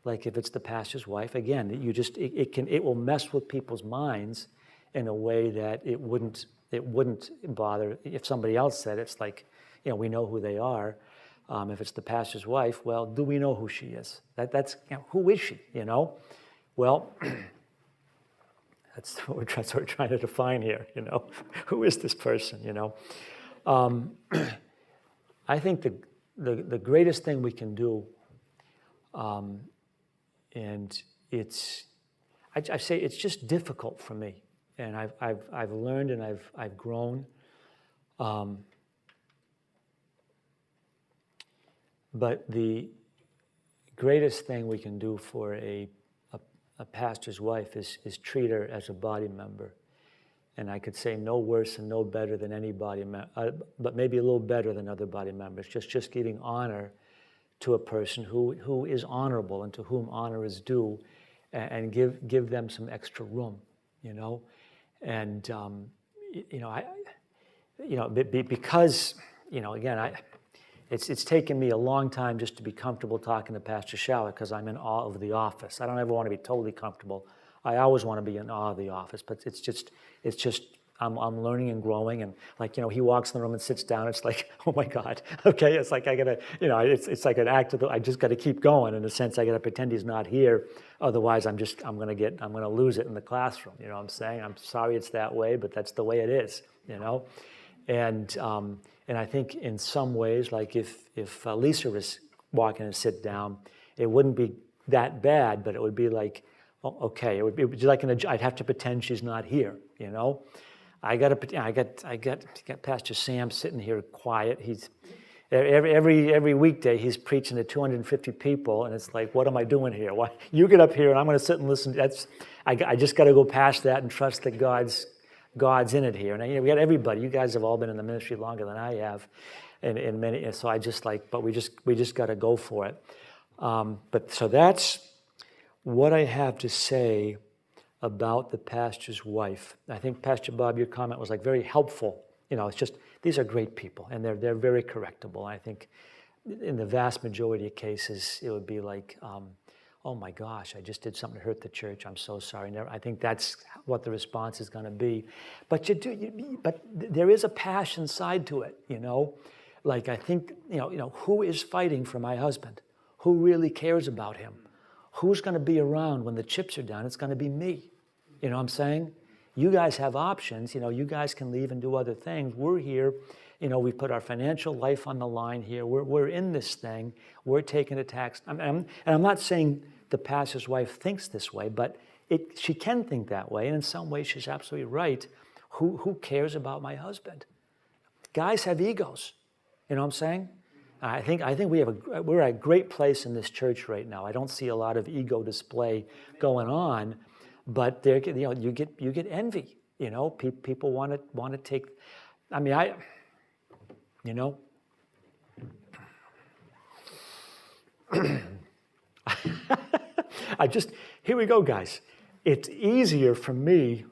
like if it's the pastor's wife, again, it will mess with people's minds in a way that it wouldn't bother if somebody else said it. It's like, you know, we know who they are. If it's the pastor's wife, well, do we know who she is? That's you know, who is she? You know, well, that's what we're trying to define here. You know, who is this person? You know, I think the greatest thing we can do, and I say it's just difficult for me, and I've learned and I've grown. But the greatest thing we can do for a pastor's wife is treat her as a body member. And I could say no worse and no better than any body member, but maybe a little better than other body members. Just giving honor to a person who is honorable and to whom honor is due, and give them some extra room, you know. And because, you know, again, It's taken me a long time just to be comfortable talking to Pastor Schaller because I'm in awe of the office. I don't ever want to be totally comfortable. I always want to be in awe of the office, but it's just I'm learning and growing, and like, you know, he walks in the room and sits down. It's like, oh my God, okay. It's like I gotta, you know, it's like an act of I just got to keep going. In a sense, I got to pretend he's not here. Otherwise, I'm gonna lose it in the classroom. You know what I'm saying? I'm sorry it's that way, but that's the way it is. You know, and I think in some ways, like if Lisa was walking and sit down, it wouldn't be that bad, but it would be like, oh, okay, it would be like I'd have to pretend she's not here, you know. I got Pastor Sam sitting here quiet. He's every weekday he's preaching to 250 people, and it's like, what am I doing here? Why you get up here and I'm going to sit and listen? I just got to go past that and trust that God's in it here. And we got everybody. You guys have all been in the ministry longer than I have, and many. So I just like, but we just got to go for it. But so that's what I have to say about the pastor's wife. I think, Pastor Bob, your comment was like very helpful. You know, it's just these are great people, and they're very correctable. I think in the vast majority of cases, it would be like, oh my gosh, I just did something to hurt the church. I'm so sorry. I think that's what the response is going to be. But but there is a passion side to it, you know. Like I think, you know, who is fighting for my husband? Who really cares about him? Who's going to be around when the chips are down? It's going to be me. You know what I'm saying? You guys have options. You know, you guys can leave and do other things. We're here. You know, we put our financial life on the line here. We're in this thing. We're taking a tax. And I'm not saying the pastor's wife thinks this way, but she can think that way. And in some ways, she's absolutely right. Who cares about my husband? Guys have egos. You know what I'm saying? I think we're at a great place in this church right now. I don't see a lot of ego display going on, but there, you know, you get envy. You know, people want to take. I mean, you know. Here we go, guys. It's easier for me.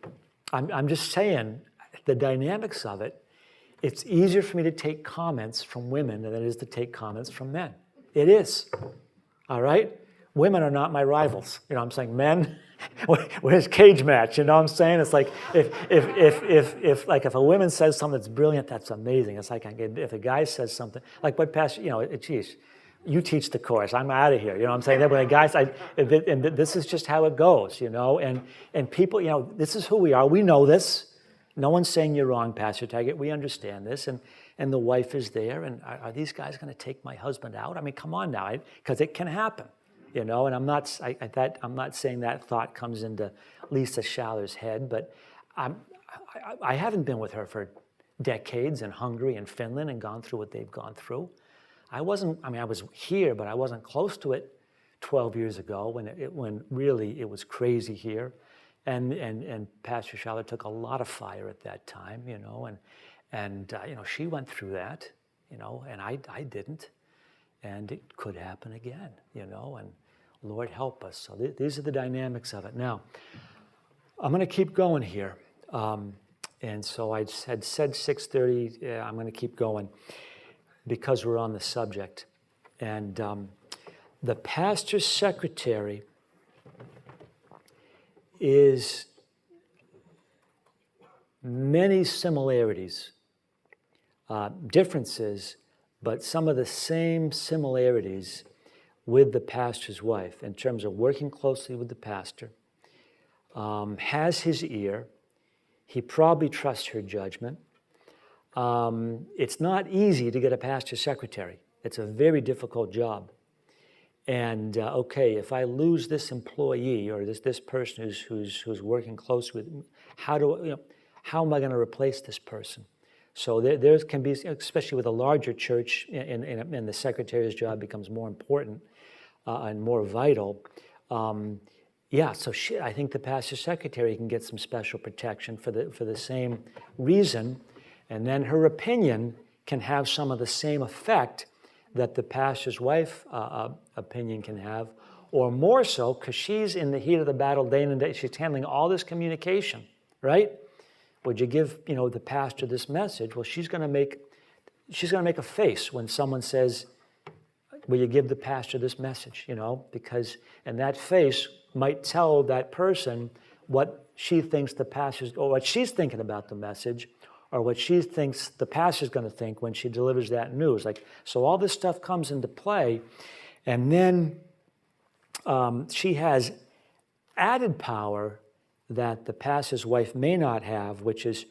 I'm just saying the dynamics of it. It's easier for me to take comments from women than it is to take comments from men. It is. All right? women are not my rivals. You know what I'm saying? Men, where's cage match? You know what I'm saying? It's like if a woman says something that's brilliant, that's amazing. It's like if a guy says something, like what Pastor, geez, you teach the course, I'm out of here. You know what I'm saying? That when a guy, and this is just how it goes, and people, this is who we are. We know this. No one's saying you're wrong, Pastor Taggart. We understand this, and the wife is there. And are these guys going to take my husband out? I mean, come on now, because it can happen, And I'm not saying that thought comes into Lisa Schaller's head, but I haven't been with her for decades in Hungary and Finland and gone through what they've gone through. I was here, but I wasn't close to it 12 years ago when really it was crazy here. And Pastor Schaller took a lot of fire at that time, and she went through that, and I didn't, and it could happen again, and Lord help us. So these are the dynamics of it. Now, I'm going to keep going here, and so I had said 6:30. Yeah, I'm going to keep going because we're on the subject, and the pastor's secretary is many similarities, differences, but some of the same similarities with the pastor's wife in terms of working closely with the pastor, has his ear. He probably trusts her judgment. It's not easy to get a pastor's secretary. It's a very difficult job. And okay, if I lose this employee or this person who's working close with, how am I going to replace this person? So there can be, especially with a larger church, and the secretary's job becomes more important and more vital. So I think the pastor's secretary can get some special protection for the same reason, and then her opinion can have some of the same effect that the pastor's wife opinion can have, or more so, because she's in the heat of the battle day in and day. She's handling all this communication, right? Would you give the pastor this message? Well, she's going to make a face when someone says, "Will you give the pastor this message?" Because and that face might tell that person what she thinks the pastor's, or what she's thinking about the message, or what she thinks the pastor's going to think when she delivers that news. So all this stuff comes into play, and then she has added power that the pastor's wife may not have, which is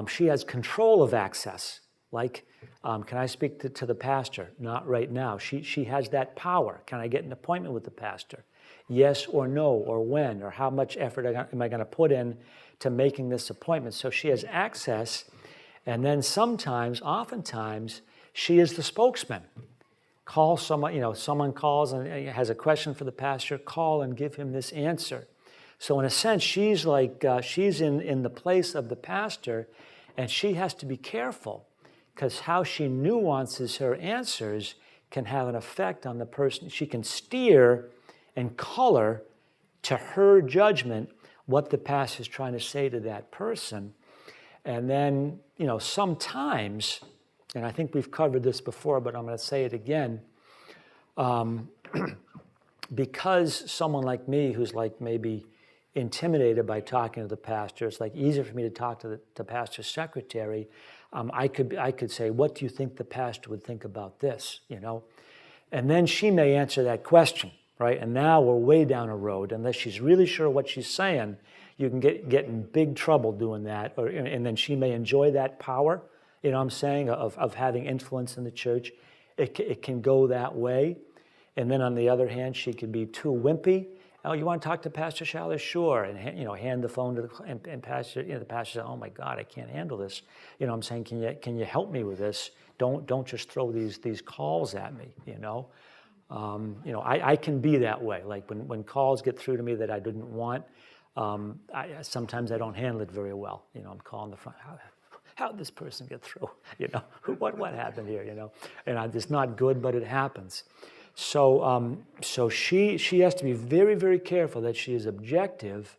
she has control of access. Can I speak to the pastor? Not right now. She has that power. Can I get an appointment with the pastor? Yes or no, or when, or how much effort am I going to put in to making this appointment? So she has access, and then oftentimes, she is the spokesman. Call someone, someone calls and has a question for the pastor, call and give him this answer. So in a sense, she's she's in the place of the pastor, and she has to be careful, because how she nuances her answers can have an effect on the person. She can steer and color to her judgment what the pastor is trying to say to that person. And then, sometimes, and I think we've covered this before, but I'm going to say it again, because someone like me who's maybe intimidated by talking to the pastor, it's easier for me to talk to the pastor's secretary. I could say, "What do you think the pastor would think about this?" And then she may answer that question, right? And now we're way down a road. Unless she's really sure what she's saying, you can get in big trouble doing that. And then she may enjoy that power, of having influence in the church. It can go that way. And then on the other hand, she could be too wimpy. "Oh, you want to talk to Pastor Schaller? Sure." And hand the phone to the pastor. The pastor says, "Oh my God, I can't handle this. I'm saying, can you help me with this? Don't just throw these calls at me. I can be that way. When calls get through to me that I didn't want, sometimes I don't handle it very well. I'm calling the front. How did this person get through? What happened here? And it's not good, but it happens. So she has to be very, very careful that she is objective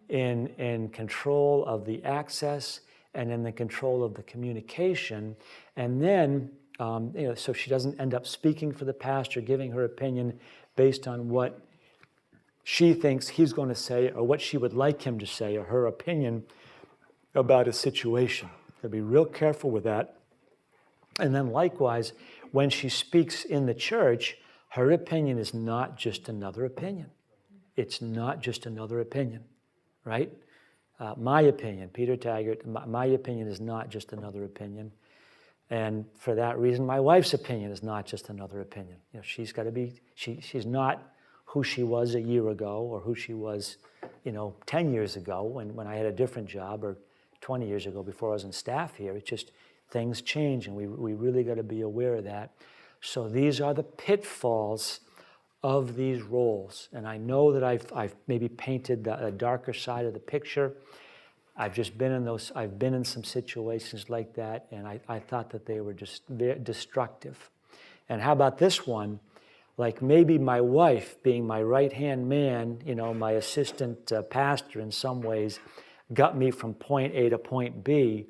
in control of the access and in the control of the communication. And then, so she doesn't end up speaking for the pastor, giving her opinion based on what she thinks he's going to say or what she would like him to say or her opinion about a situation. So be real careful with that. And then likewise, when she speaks in the church, her opinion is not just another opinion. It's not just another opinion, right? My opinion, Peter Taggart, my opinion is not just another opinion. And for that reason, my wife's opinion is not just another opinion. You know, she's got to be, she's not who she was a year ago or who she was, 10 years ago when I had a different job, or 20 years ago before I was on staff here. It's just things change, and we really got to be aware of that. So these are the pitfalls of these roles. And I know that I've maybe painted a darker side of the picture. I've just been in those, I've been in some situations like that, and I thought that they were just very destructive. And how about this one? Like maybe my wife, being my right-hand man, my assistant pastor in some ways, got me from point A to point B,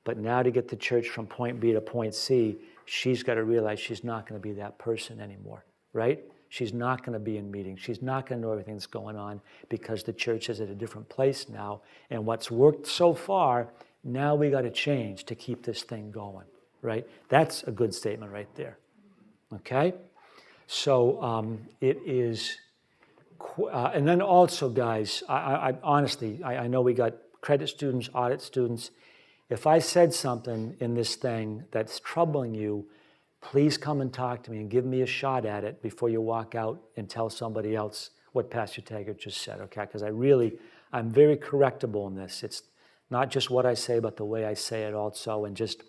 but now to get the church from point B to point C, she's got to realize she's not going to be that person anymore, right? She's not going to be in meetings. She's not going to know everything that's going on because the church is at a different place now. And what's worked so far, now we got to change to keep this thing going, right? That's a good statement right there, okay? So it is, and then also, guys, I honestly, I know we got credit students, audit students. If I said something in this thing that's troubling you, please come and talk to me and give me a shot at it before you walk out and tell somebody else what Pastor Taggart just said, okay? Because I'm very correctable in this. It's not just what I say, but the way I say it also. And just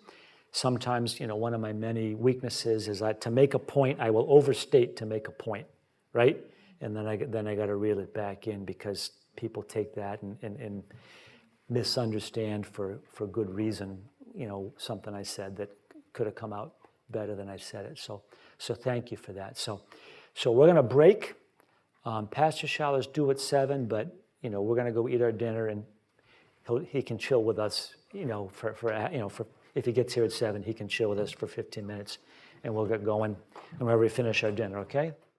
sometimes, one of my many weaknesses is that to make a point, I will overstate to make a point, right? And then I got to reel it back in because people take that and misunderstand for good reason, something I said that could have come out better than I said it. So thank you for that. So we're going to break. Pastor Shaller's due at 7, but we're going to go eat our dinner, and he can chill with us. For if he gets here at 7, he can chill with us for 15 minutes, and we'll get going. And whenever we finish our dinner, okay?